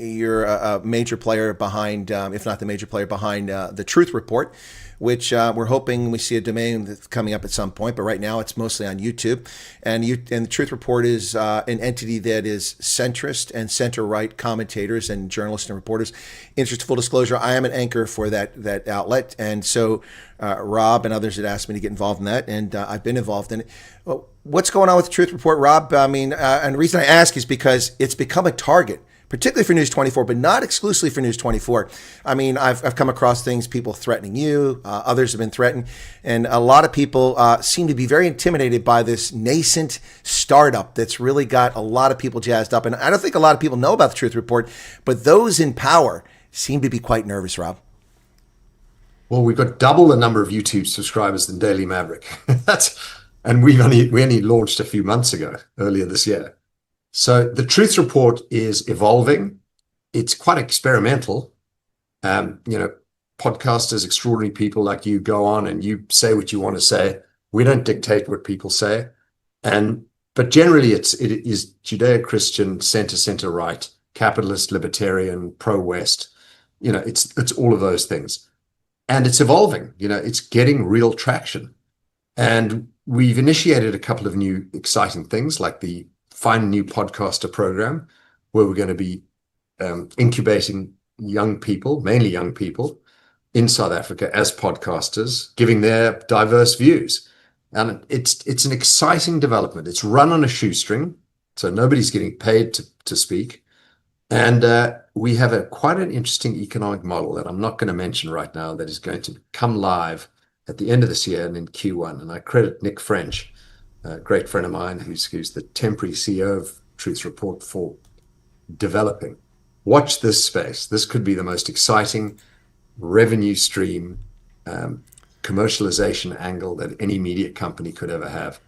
you're a major player behind, if not the major player behind the Truth Report, which we're hoping we see a domain that's coming up at some point. But right now it's mostly on YouTube. And the Truth Report is an entity that is centrist and center-right commentators and journalists and reporters. Interest full disclosure, I am an anchor for that outlet. And so Rob and others had asked me to get involved in that, and I've been involved in it. Well, what's going on with the Truth Report, Rob? I mean, and the reason I ask is because it's become a target, particularly for News 24, but not exclusively for News 24. I mean, I've come across things, people threatening you, others have been threatened, and a lot of people seem to be very intimidated by this nascent startup that's really got a lot of people jazzed up. And I don't think a lot of people know about the Truth Report, but those in power seem to be quite nervous, Rob. Well, we've got double the number of YouTube subscribers than Daily Maverick. And we only launched a few months ago, earlier this year. So the Truth Report is evolving. It's quite experimental. Podcasters, extraordinary people like you go on and you say what you want to say. We don't dictate what people say. But generally it is Judeo-Christian, center right, capitalist, libertarian, pro-West. It's all of those things. And it's evolving. It's getting real traction. And we've initiated a couple of new exciting things like the Find a New Podcaster program, where we're going to be incubating young people, mainly young people, in South Africa as podcasters, giving their diverse views. And it's an exciting development. It's run on a shoestring, so nobody's getting paid to speak. And we have quite an interesting economic model that I'm not going to mention right now that is going to come live at the end of this year and in Q1. And I credit Nick French, a great friend of mine who's the temporary CEO of Truth Report, for developing. Watch this space. This could be the most exciting revenue stream, commercialization angle that any media company could ever have.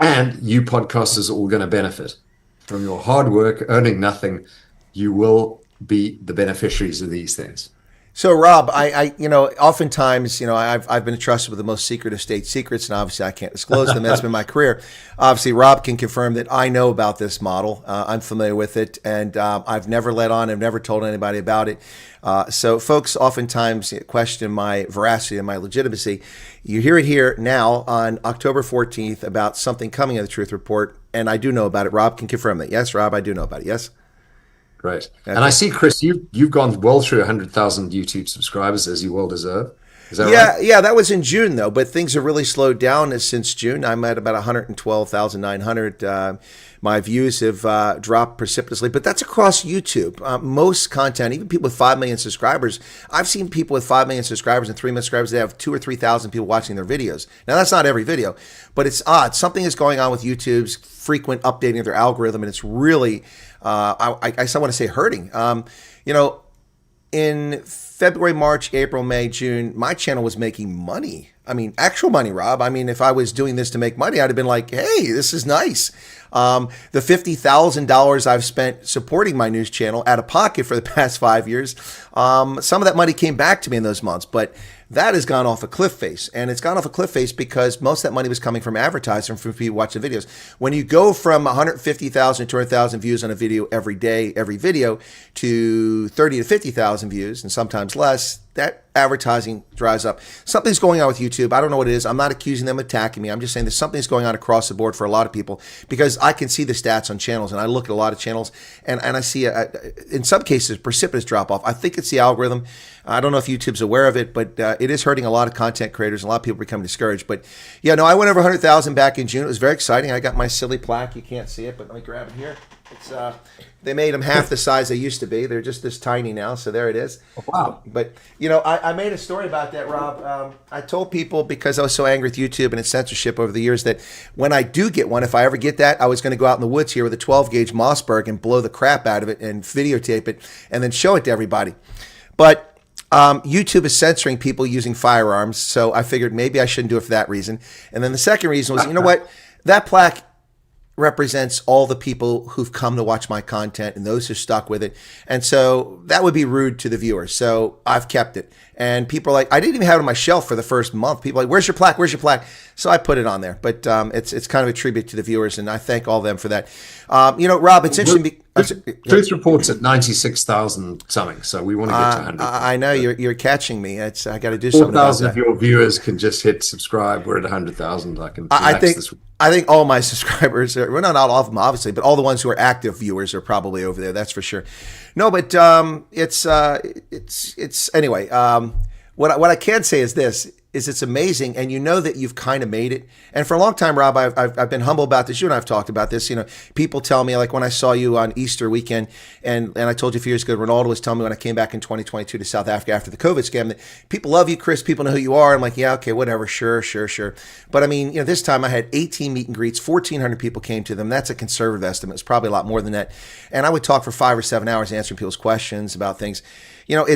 And you podcasters are all going to benefit from your hard work, earning nothing. You will be the beneficiaries of these things. So, Rob, I oftentimes, I've been entrusted with the most secret of state secrets, and obviously I can't disclose them. That's been my career. Obviously, Rob can confirm that I know about this model. I'm familiar with it, and I've never let on. I've never told anybody about it. So folks oftentimes question my veracity and my legitimacy. You hear it here now on October 14th about something coming in the Truth Report, and I do know about it. Rob can confirm that. Yes, Rob, I do know about it. Yes? Great. Okay. And I see, Chris, you've gone well through 100,000 YouTube subscribers, as you well deserve. Is that right? Yeah, that was in June, though, but things have really slowed down since June. I'm at about 112,900. My views have dropped precipitously, but that's across YouTube. Most content, even people with 5 million subscribers, I've seen people with 5 million subscribers and 3 million subscribers, they have 2,000 or 3,000 people watching their videos. Now, that's not every video, but it's odd. Something is going on with YouTube's frequent updating of their algorithm, and it's really, I want to say, hurting. In February, March, April, May, June, my channel was making money. I mean, actual money, Rob. I mean, if I was doing this to make money, I'd have been like, hey, this is nice. The $50,000 I've spent supporting my news channel out of pocket for the past 5 years, some of that money came back to me in those months, but that has gone off a cliff face. And it's gone off a cliff face because most of that money was coming from advertising, from people watching videos. When you go from 150,000 to 200,000 views on a video every day, every video, to 30 to 50,000 views, and sometimes less, that advertising dries up. Something's going on with YouTube. I don't know what it is. I'm not accusing them of attacking me. I'm just saying that something's going on across the board for a lot of people, because I can see the stats on channels, and I look at a lot of channels, and I see, in some cases, precipitous drop-off. I think it's the algorithm. I don't know if YouTube's aware of it, but it is hurting a lot of content creators, and a lot of people become discouraged. But yeah, no, I went over 100,000 back in June. It was very exciting. I got my silly plaque. You can't see it, but let me grab it here. It's they made them half the size they used to be. They're just this tiny now, so there it is. Oh, wow. But, you know, I made a story about that, Rob. I told people, because I was so angry with YouTube and its censorship over the years, that when I do get one, if I ever get that, I was going to go out in the woods here with a 12-gauge Mossberg and blow the crap out of it and videotape it and then show it to everybody. But YouTube is censoring people using firearms, so I figured maybe I shouldn't do it for that reason. And then the second reason was, you know what? That plaque represents all the people who've come to watch my content and those who stuck with it. And so that would be rude to the viewers. So I've kept it. And people are like, I didn't even have it on my shelf for the first month. People are like, where's your plaque? Where's your plaque? So I put it on there. But it's kind of a tribute to the viewers, and I thank all of them for that. You know, Rob, it's interesting. Truth Report's at 96,000 something, so we want to get to 100. I know you're catching me. I got to do something about that. 4,000 of your viewers can just hit subscribe. We're at 100,000. I think all my subscribers are, well, not all of them, obviously, but all the ones who are active viewers are probably over there. That's for sure. No, but it's anyway. What I can say is this: is it's amazing, and you know that you've kind of made it. And for a long time, Rob, I've been humble about this. You and I've talked about this. You know, people tell me, like when I saw you on Easter weekend, and I told you a few years ago, Ronaldo was telling me when I came back in 2022 to South Africa after the COVID scam, that people love you, Chris. People know who you are. I'm like, yeah, okay, whatever, sure. But I mean, you know, this time I had 18 meet and greets, 1,400 people came to them. That's a conservative estimate. It's probably a lot more than that. And I would talk for 5 or 7 hours answering people's questions about things. You know,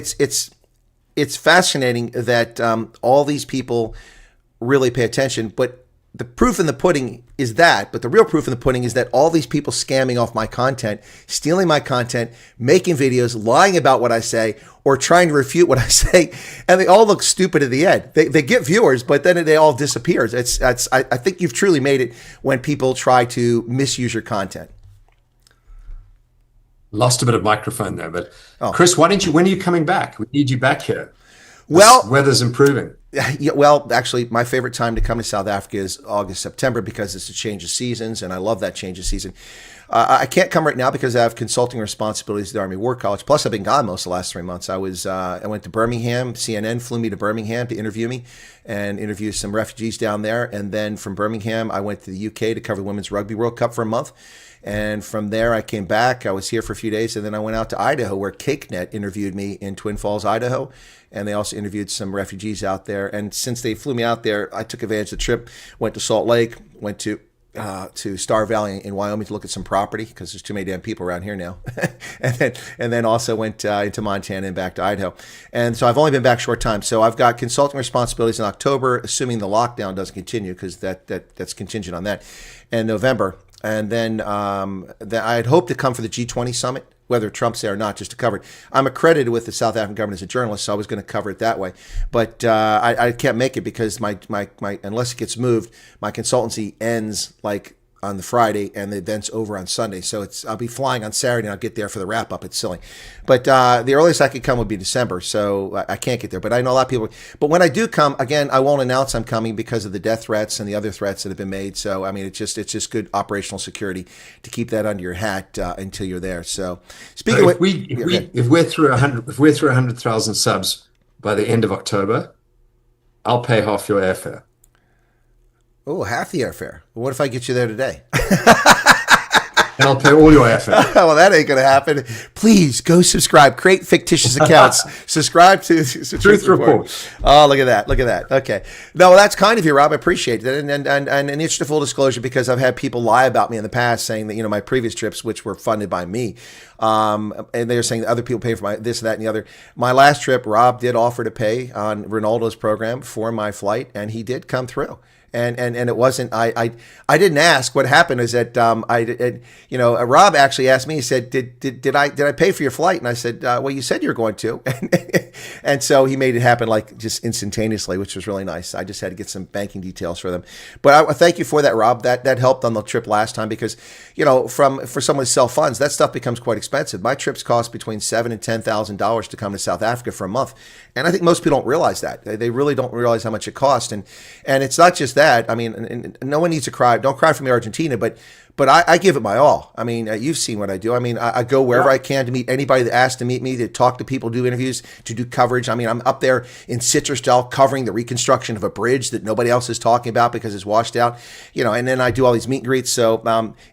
it's fascinating that all these people really pay attention, but the proof in the pudding is that, but the real proof in the pudding is that all these people scamming off my content, stealing my content, making videos, lying about what I say, or trying to refute what I say, and they all look stupid at the end. They get viewers, but then they all disappear. I think you've truly made it when people try to misuse your content. Lost a bit of microphone there, but Chris, when are you coming back? We need you back here. Well, this weather's improving. Yeah, well, actually, my favorite time to come to South Africa is August, September, because it's a change of seasons, and I love that change of season. I can't come right now because I have consulting responsibilities at the Army War College. Plus, I've been gone most of the last 3 months. I went to Birmingham. CNN flew me to Birmingham to interview me and interview some refugees down there. And then from Birmingham, I went to the UK to cover the Women's Rugby World Cup for a month. And from there, I came back. I was here for a few days, and then I went out to Idaho, where CakeNet interviewed me in Twin Falls, Idaho. And they also interviewed some refugees out there. And since they flew me out there, I took advantage of the trip, went to Salt Lake, went to Star Valley in Wyoming to look at some property because there's too many damn people around here now. and then also went into Montana and back to Idaho. And so I've only been back a short time. So I've got consulting responsibilities in October, assuming the lockdown doesn't continue, because that's contingent on that, and November. And then I had hoped to come for the G20 summit, whether Trump's there or not, just to cover it. I'm accredited with the South African government as a journalist, so I was going to cover it that way. But I can't make it because my unless it gets moved, my consultancy ends like on the Friday, and the event's over on Sunday. So I'll be flying on Saturday, and I'll get there for the wrap up. It's silly. But the earliest I could come would be December, so I can't get there. But I know a lot of people. But when I do come, again, I won't announce I'm coming because of the death threats and the other threats that have been made. So I mean, it's just good operational security to keep that under your hat until you're there. So speaking of if we're through 100,000 subs by the end of October, I'll pay half your airfare. Oh, half the airfare. What if I get you there today? And I'll pay all your airfare. Well, that ain't going to happen. Please go subscribe. Create fictitious accounts. Subscribe to Truth Report. Oh, look at that. Look at that. Okay. No, that's kind of you, Rob. I appreciate it. And an interest of full disclosure, because I've had people lie about me in the past, saying that, you know, my previous trips, which were funded by me, and they were saying that other people pay for my this, that, and the other. My last trip, Rob did offer to pay on Ronaldo's program for my flight, and he did come through. And it wasn't. I didn't ask. What happened is that Rob actually asked me. He said, "Did I pay for your flight?" And I said, "Well, you said you were going to." And so he made it happen like just instantaneously, which was really nice. I just had to get some banking details for them. But I thank you for that, Rob. That helped on the trip last time because, for someone to sell funds, that stuff becomes quite expensive. My trips cost between $7,000 and $10,000 to come to South Africa for a month, and I think most people don't realize that. They really don't realize how much it costs. And it's not just that. I mean, and no one needs to cry. Don't cry for me, Argentina, but I give it my all. I mean, you've seen what I do. I mean, I go wherever I can to meet anybody that asks to meet me, to talk to people, do interviews, to do coverage. I mean, I'm up there in Citrusdal covering the reconstruction of a bridge that nobody else is talking about because it's washed out, and then I do all these meet and greets. So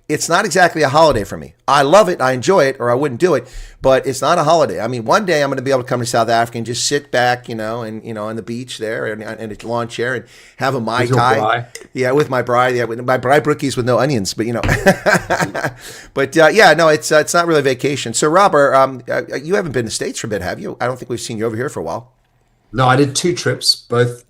it's not exactly a holiday for me. I love it. I enjoy it, or I wouldn't do it, but it's not a holiday. I mean, one day I'm going to be able to come to South Africa and just sit back, and on the beach there and a lawn chair and have a Mai Tai. Yeah, with my bride. Yeah, with my bride brookies with no onions, but But no, it's not really a vacation. So, Robert, you haven't been to the States for a bit, have you? I don't think we've seen you over here for a while. No, I did 2 trips, both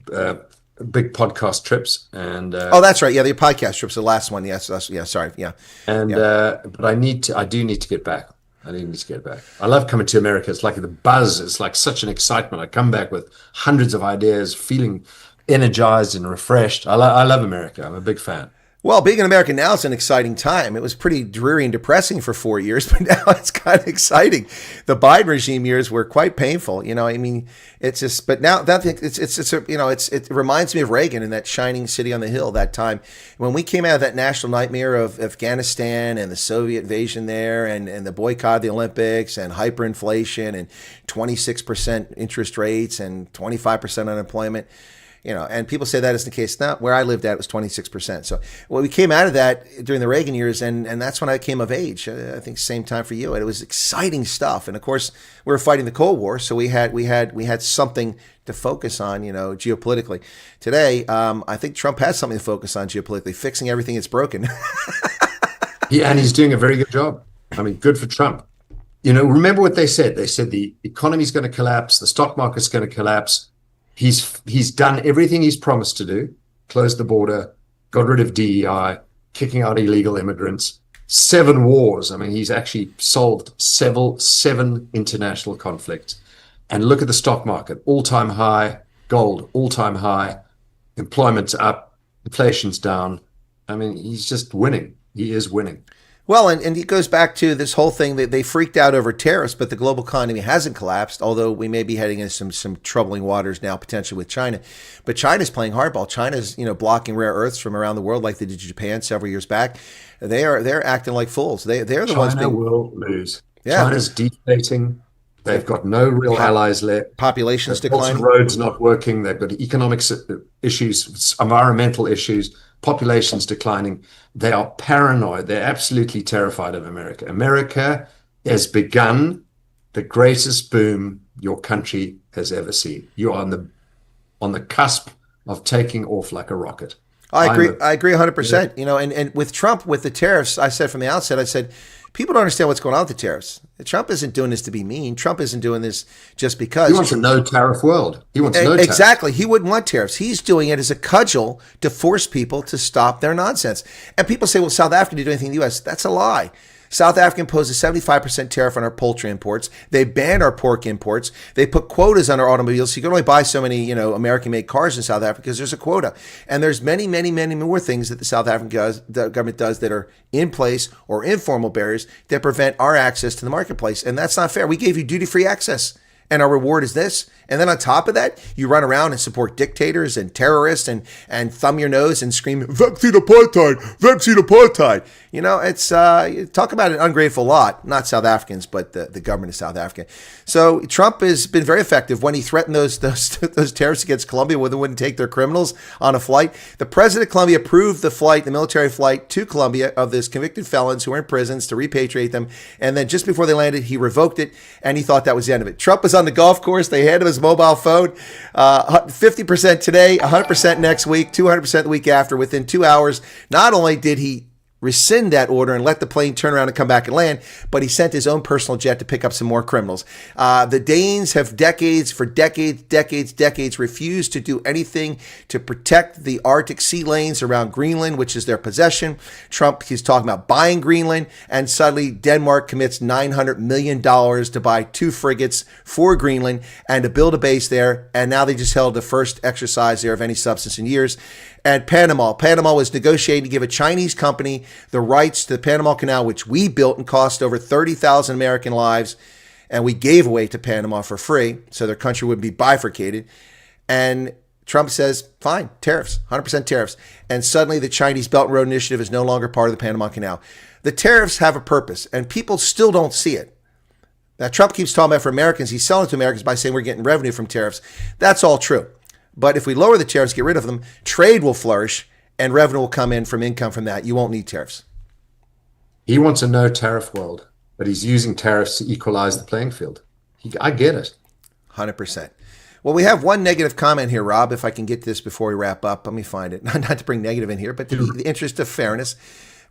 big podcast trips, and oh, that's right. Yeah, the podcast trips, the last one. Yes, sorry. Yeah, and but I do need to get back. I do need to get back. I love coming to America. It's like the buzz. It's like such an excitement. I come back with hundreds of ideas, feeling energized and refreshed. I love America. I'm a big fan. Well, being an American now is an exciting time. It was pretty dreary and depressing for 4 years, but now it's kind of exciting. The Biden regime years were quite painful. I mean, it's just. But now that it reminds me of Reagan and that shining city on the hill. That time when we came out of that national nightmare of Afghanistan and the Soviet invasion there, and the boycott of the Olympics and hyperinflation and 26% interest rates and 25% unemployment. And people say that isn't the case. Now, where I lived at, it was 26%. So we came out of that during the Reagan years, and that's when I came of age. I think same time for you. And it was exciting stuff. And of course, we were fighting the Cold War, so we had something to focus on, geopolitically. Today, I think Trump has something to focus on geopolitically, fixing everything that's broken. Yeah, and he's doing a very good job. I mean, good for Trump. Remember what they said. They said the economy's going to collapse, the stock market's going to collapse. He's done everything he's promised to do, closed the border, got rid of DEI, kicking out illegal immigrants, 7 wars. I mean, he's actually solved 7 international conflicts. And look at the stock market, all-time high, gold, all-time high, employment's up, inflation's down. I mean, he's just winning. He is winning. Well, and it goes back to this whole thing that they freaked out over tariffs, but the global economy hasn't collapsed, although we may be heading into some troubling waters now, potentially with China. But China's playing hardball. China's, blocking rare earths from around the world like they did Japan several years back. They're acting like fools. They're the ones being... China will lose. Yeah. China's deflating. They've got no real allies left. Population's declining. Roads not working. They've got economic issues, environmental issues. Population's declining. They are paranoid. They're absolutely terrified of America. America has begun the greatest boom your country has ever seen. You are on the cusp of taking off like a rocket. I agree 100%. And with Trump, with the tariffs, I said from the outset, I said, people don't understand what's going on with the tariffs. Trump isn't doing this to be mean. Trump isn't doing this just because. He wants a no-tariff world. He wants no tariff. Exactly. He wouldn't want tariffs. He's doing it as a cudgel to force people to stop their nonsense. And people say, well, South Africa didn't do anything in the U.S. That's a lie. South Africa imposed a 75% tariff on our poultry imports. They banned our pork imports. They put quotas on our automobiles. So you can only buy so many, American-made cars in South Africa because there's a quota. And there's many, many, many more things that the government does that are in place or informal barriers that prevent our access to the marketplace. And that's not fair. We gave you duty-free access. And our reward is this. And then on top of that, you run around and support dictators and terrorists and thumb your nose and scream, vaccine apartheid, vaccine apartheid. It's talk about an ungrateful lot, not South Africans, but the government of South Africa. So Trump has been very effective when he threatened those tariffs against Colombia when they wouldn't take their criminals on a flight. The president of Colombia approved the military flight to Colombia of those convicted felons who were in prisons to repatriate them. And then just before they landed, he revoked it, and he thought that was the end of it. Trump was on the golf course. They handed him his mobile phone, 50% today, 100% next week, 200% the week after. Within 2 hours, not only did he rescind that order and let the plane turn around and come back and land, but he sent his own personal jet to pick up some more criminals. The Danes have decades refused to do anything to protect the Arctic sea lanes around Greenland, which is their possession. Trump, he's talking about buying Greenland, and suddenly Denmark commits $900 million to buy 2 frigates for Greenland and to build a base there, and now they just held the first exercise there of any substance in years. And Panama was negotiating to give a Chinese company the rights to the Panama Canal, which we built and cost over 30,000 American lives, and we gave away to Panama for free, so their country would be bifurcated. And Trump says, fine, tariffs, 100% tariffs. And suddenly the Chinese Belt and Road Initiative is no longer part of the Panama Canal. The tariffs have a purpose, and people still don't see it. Now, Trump keeps talking about for Americans, he's selling to Americans by saying we're getting revenue from tariffs. That's all true. But if we lower the tariffs, get rid of them, trade will flourish and revenue will come in from income from that. You won't need tariffs. He wants a no tariff world, but he's using tariffs to equalize the playing field. I get it. 100%. Well, we have one negative comment here, Rob, if I can get this before we wrap up. Let me find it. Not to bring negative in here, but in the interest of fairness.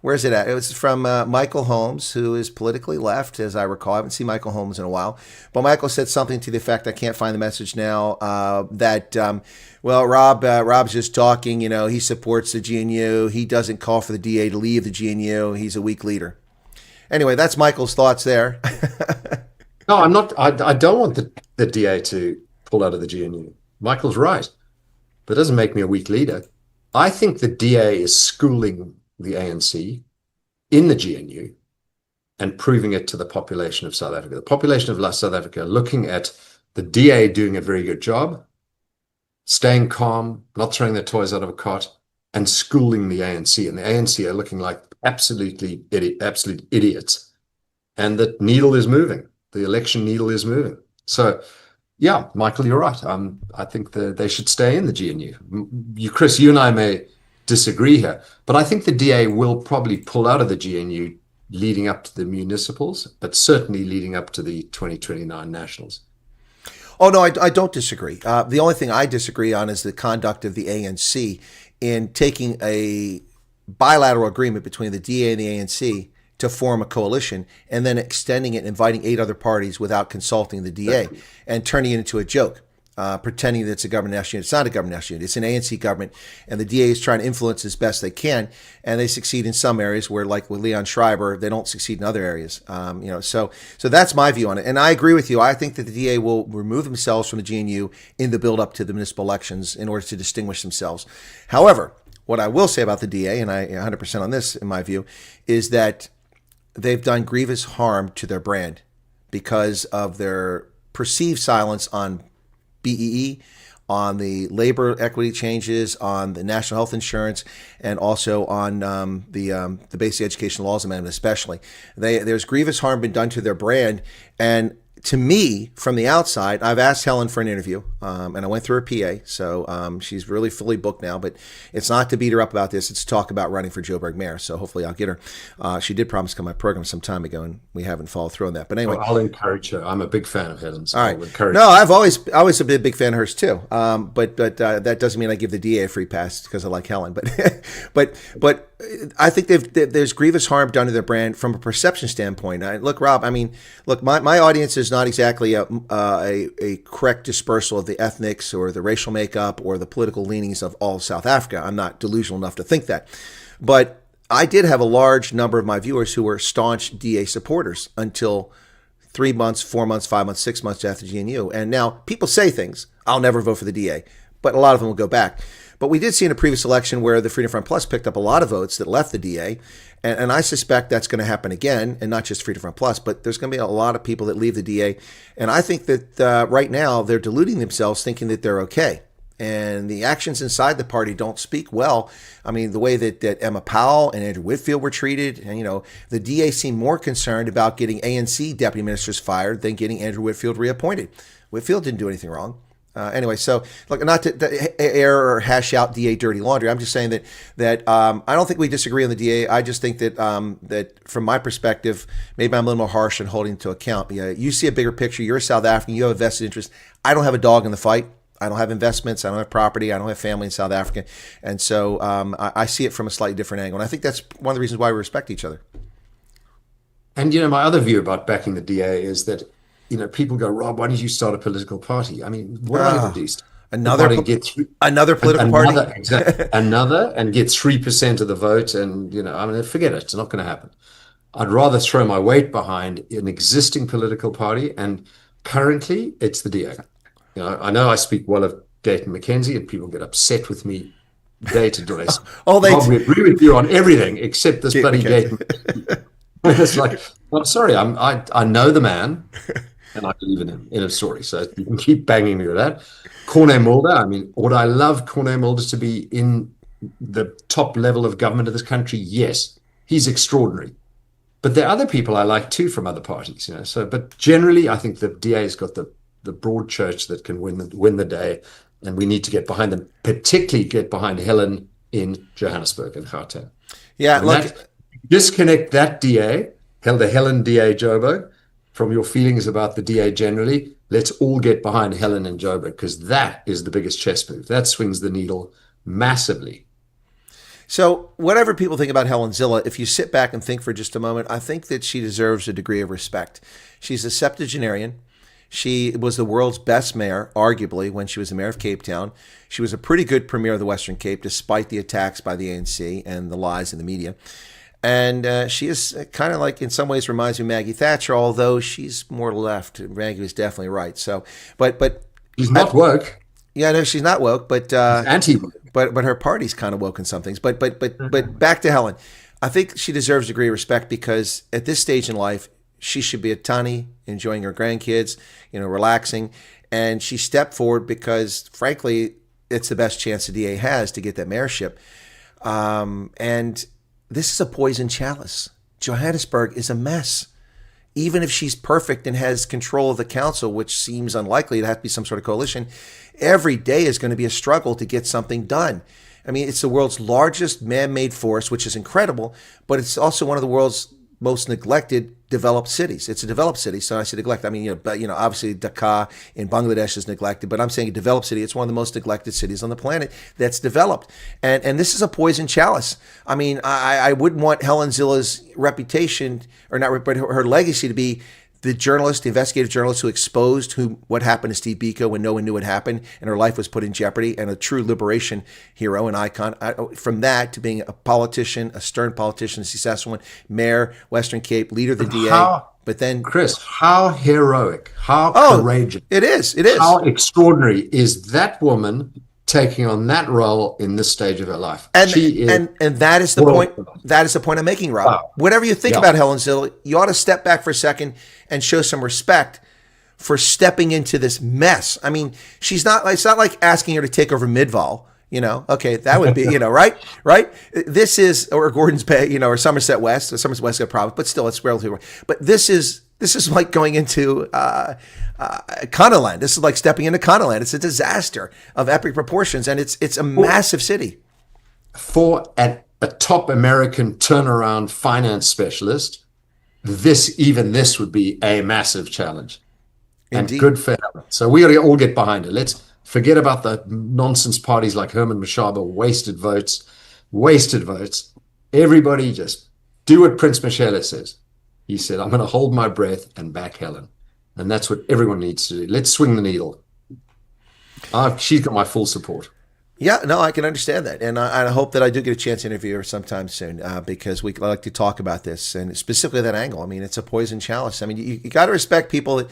Where's it at? It was from Michael Holmes, who is politically left, as I recall. I haven't seen Michael Holmes in a while. But Michael said something to the effect, I can't find the message now, Rob's just talking. You know, he supports the GNU. He doesn't call for the DA to leave the GNU. He's a weak leader. Anyway, that's Michael's thoughts there. No, I'm not. I don't want the DA to pull out of the GNU. Michael's right. But it doesn't make me a weak leader. I think the DA is schooling the ANC in the GNU and proving it to the population of South Africa. The population of South Africa looking at the DA doing a very good job, staying calm, not throwing their toys out of a cot, and schooling the ANC. And the ANC are looking like absolute idiots. And the needle is moving. The election needle is moving. So, yeah, Michael, you're right. I think they should stay in the GNU. Chris, you and I may disagree here, but I think the DA will probably pull out of the GNU leading up to the municipals, but certainly leading up to the 2029 nationals. Oh, no, I don't disagree. The only thing I disagree on is the conduct of the ANC in taking a bilateral agreement between the DA and the ANC to form a coalition and then extending it, inviting 8 other parties without consulting the DA and turning it into a joke. Pretending that it's a government national unit. It's not a government national unit. It's an ANC government, and the DA is trying to influence as best they can, and they succeed in some areas where, like with Leon Schreiber, they don't succeed in other areas. So that's my view on it, and I agree with you. I think that the DA will remove themselves from the GNU in the build-up to the municipal elections in order to distinguish themselves. However, what I will say about the DA, and I 100% on this, in my view, is that they've done grievous harm to their brand because of their perceived silence on BEE, on the labor equity changes, on the national health insurance, and also on the basic education laws amendment especially. There's grievous harm been done to their brand, and to me, from the outside, I've asked Helen for an interview, and I went through her PA, so she's really fully booked now, but it's not to beat her up about this, it's to talk about running for Joburg mayor, so hopefully I'll get her. She did promise to come on my program some time ago, and we haven't followed through on that, but anyway. Well, I'll encourage her. I'm a big fan of Helen's. So all right. No, I've always been a big fan of hers too, but that doesn't mean I give the DA a free pass because I like Helen, but I think there's grievous harm done to their brand from a perception standpoint. Look, Rob, my audience is not exactly a correct dispersal of the ethnics or the racial makeup or the political leanings of all of South Africa. I'm not delusional enough to think that. But I did have a large number of my viewers who were staunch DA supporters until 3 months, 4 months, 5 months, 6 months after GNU. And now people say things, I'll never vote for the DA, but a lot of them will go back. But we did see in a previous election where the Freedom Front Plus picked up a lot of votes that left the DA. And I suspect that's going to happen again, and not just Freedom Front Plus, but there's going to be a lot of people that leave the DA. And I think that right now they're deluding themselves thinking that they're okay. And the actions inside the party don't speak well. I mean, the way that Emma Powell and Andrew Whitfield were treated, and, the DA seemed more concerned about getting ANC deputy ministers fired than getting Andrew Whitfield reappointed. Whitfield didn't do anything wrong. Anyway, so look, not to air or hash out DA dirty laundry. I'm just saying that I don't think we disagree on the DA. I just think that that from my perspective, maybe I'm a little more harsh in holding to account. You see a bigger picture. You're a South African. You have a vested interest. I don't have a dog in the fight. I don't have investments. I don't have property. I don't have family in South Africa. And so I see it from a slightly different angle. And I think that's one of the reasons why we respect each other. And, my other view about backing the DA is that, people go, Rob, why don't you start a political party? I mean, what am I going to do? Another political party? Exactly. Another, and get 3% of the vote. And, forget it. It's not going to happen. I'd rather throw my weight behind an existing political party. And currently, it's the DA. I know I speak well of Dayton McKenzie, and people get upset with me day to day. We agree with you on everything except this bloody Dayton. It's like, I'm sorry, I know the man, and I believe in him in a story. So you can keep banging me with that. Corné Mulder. I mean, would I love Corné Mulder to be in the top level of government of this country? Yes, he's extraordinary. But there are other people I like too from other parties. But generally, I think the DA's got the broad church that can win the day, and we need to get behind them, particularly get behind Helen in Johannesburg and Gauteng. Yeah, disconnect that DA, the Helen DA Joburg, from your feelings about the DA generally. Let's all get behind Helen and Joburg, because that is the biggest chess move. That swings the needle massively. So whatever people think about Helen Zille, if you sit back and think for just a moment, I think that she deserves a degree of respect. She's a septuagenarian. She was the world's best mayor, arguably, when she was the mayor of Cape Town. She was a pretty good premier of the Western Cape, despite the attacks by the ANC and the lies in the media. And she is kind of like, in some ways, reminds me of Maggie Thatcher, although she's more left. Maggie was definitely right. So, but she's not woke. Yeah, no, she's not woke, but anti-woke. But her party's kind of woke in some things. But back to Helen, I think she deserves a degree of respect, because at this stage in life, she should be at Tani, enjoying her grandkids, relaxing. And she stepped forward because, frankly, it's the best chance the DA has to get that mayorship. And this is a poison chalice. Johannesburg is a mess. Even if she's perfect and has control of the council, which seems unlikely, to have to be some sort of coalition, every day is going to be a struggle to get something done. I mean, it's the world's largest man-made forest, which is incredible, but it's also one of the world's most neglected developed cities. It's a developed city, so I say neglect. I mean, obviously Dhaka in Bangladesh is neglected, but I'm saying a developed city. It's one of the most neglected cities on the planet that's developed, and this is a poison chalice. I mean, I wouldn't want Helen Zille's reputation, or not, but her legacy, to be the journalist, the investigative journalist who exposed what happened to Steve Biko when no one knew what happened, and her life was put in jeopardy, and a true liberation hero and icon. From that to being a politician, a stern politician, a successful one, mayor, Western Cape, leader of the DA. But then, Chris, how heroic, how courageous. It is. How extraordinary is that woman taking on that role in this stage of her life. And that is the point. That is the point I'm making, Rob. Wow. Whatever you think about Helen Zille, you ought to step back for a second and show some respect for stepping into this mess. I mean, it's not like asking her to take over Midval. Okay, that would be, right? This is, or Gordons Bay, or Somerset West. Somerset West got problems, but still, it's relatively. But this is like going into Connoland. This is like stepping into Connoland. It's a disaster of epic proportions, and it's a massive city. For a top American turnaround finance specialist, this would be a massive challenge. Indeed. And good for her. So we got to all get behind it. Let's forget about the nonsense parties like Herman Mashaba, wasted votes. Everybody just do what Prince Michele says. He said, I'm going to hold my breath and back Helen. And that's what everyone needs to do. Let's swing the needle. She's got my full support. Yeah, no, I can understand that. And I hope that I do get a chance to interview her sometime soon, because we like to talk about this, and specifically that angle. I mean, it's a poison chalice. I mean, you got to respect people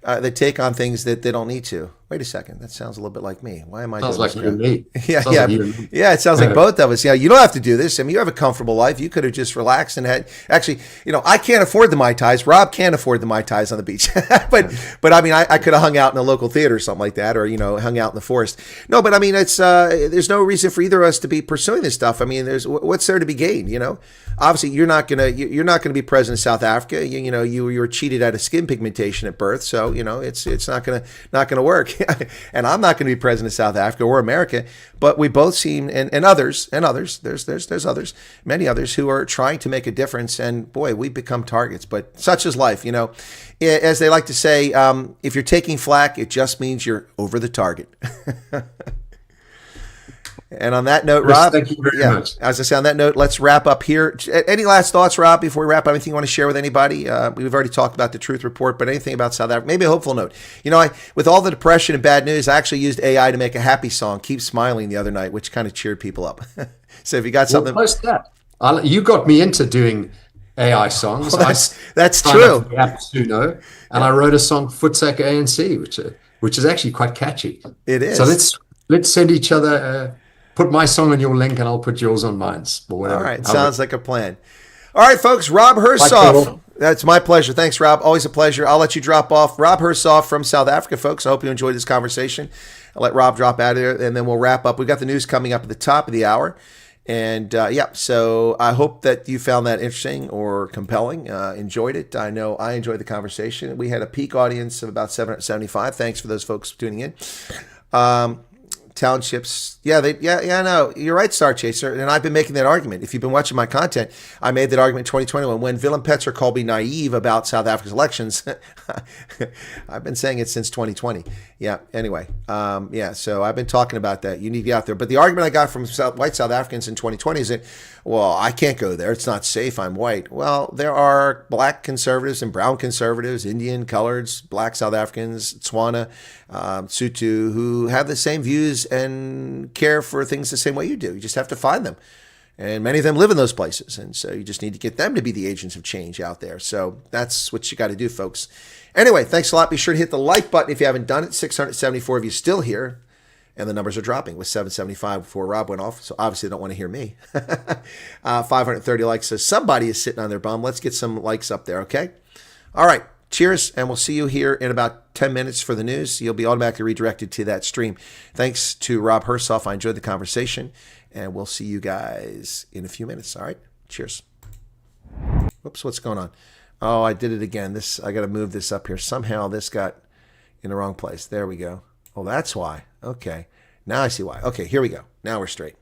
that take on things that they don't need to. Wait a second, that sounds a little bit like me. Why am I doing this? Sounds like you and me. Yeah, it sounds like both of us. You don't have to do this. I mean, you have a comfortable life. You could have just relaxed and had. Actually, I can't afford the Mai Tais. Rob can't afford the Mai Tais on the beach. but I mean, I could have hung out in a local theater or something like that, or hung out in the forest. No, but I mean, it's there's no reason for either of us to be pursuing this stuff. I mean, what's there to be gained? Obviously, you're not gonna be president of South Africa. You were cheated out of skin pigmentation at birth, so it's not gonna work. and I'm not going to be president of South Africa or America, but we both seem, and others, there's others, many others who are trying to make a difference. And boy, we become targets, but such is life, you know. As they like to say, if you're taking flack, it just means you're over the target. And on that note, Chris, Rob, thank you very much. As I say, on that note, let's wrap up here. Any last thoughts, Rob, before we wrap up? Anything you want to share with anybody? We've already talked about the Truth Report, but anything about South Africa? Maybe a hopeful note. You know, with all the depression and bad news, I actually used AI to make a happy song, Keep Smiling, the other night, which kind of cheered people up. So if you got something. Well, post that. You got me into doing AI songs. Well, that's true. Suno, and I wrote a song, Futsak ANC, which is actually quite catchy. It is. So let's send each other... put my song on your link and I'll put yours on mine. Or whatever. All right. Sounds like a plan. All right, folks. Rob Hersov. That's my pleasure. Thanks, Rob. Always a pleasure. I'll let you drop off. Rob Hersov from South Africa, folks. I hope you enjoyed this conversation. I'll let Rob drop out of there and then we'll wrap up. We've got the news coming up at the top of the hour. And so I hope that you found that interesting or compelling, enjoyed it. I know I enjoyed the conversation. We had a peak audience of about 775. Thanks for those folks tuning in. Townships, no, you're right, Star Chaser, and I've been making that argument. If you've been watching my content, I made that argument in 2021 when Willem Petzer called me naive about South Africa's elections. I've been saying it since 2020. Anyway, so I've been talking about that. You need to be out there. But the argument I got from white South Africans in 2020 is that, well, I can't go there. It's not safe. I'm white. Well, there are black conservatives and brown conservatives, Indian, coloreds, black South Africans, Tswana, Sotho, who have the same views and care for things the same way you do. You just have to find them. And many of them live in those places. And so you just need to get them to be the agents of change out there. So that's what you got to do, folks. Anyway, thanks a lot. Be sure to hit the like button if you haven't done it. 674 of you still here. And the numbers are dropping with 775 before Rob went off. So obviously they don't want to hear me. 530 likes. So somebody is sitting on their bum. Let's get some likes up there, okay? All right. Cheers. And we'll see you here in about 10 minutes for the news. You'll be automatically redirected to that stream. Thanks to Rob Hersov. I enjoyed the conversation. And we'll see you guys in a few minutes. All right. Cheers. Whoops. What's going on? Oh, I did it again. I got to move this up here. Somehow this got in the wrong place. There we go. Oh, that's why. Okay. Now I see why. Okay, here we go. Now we're straight.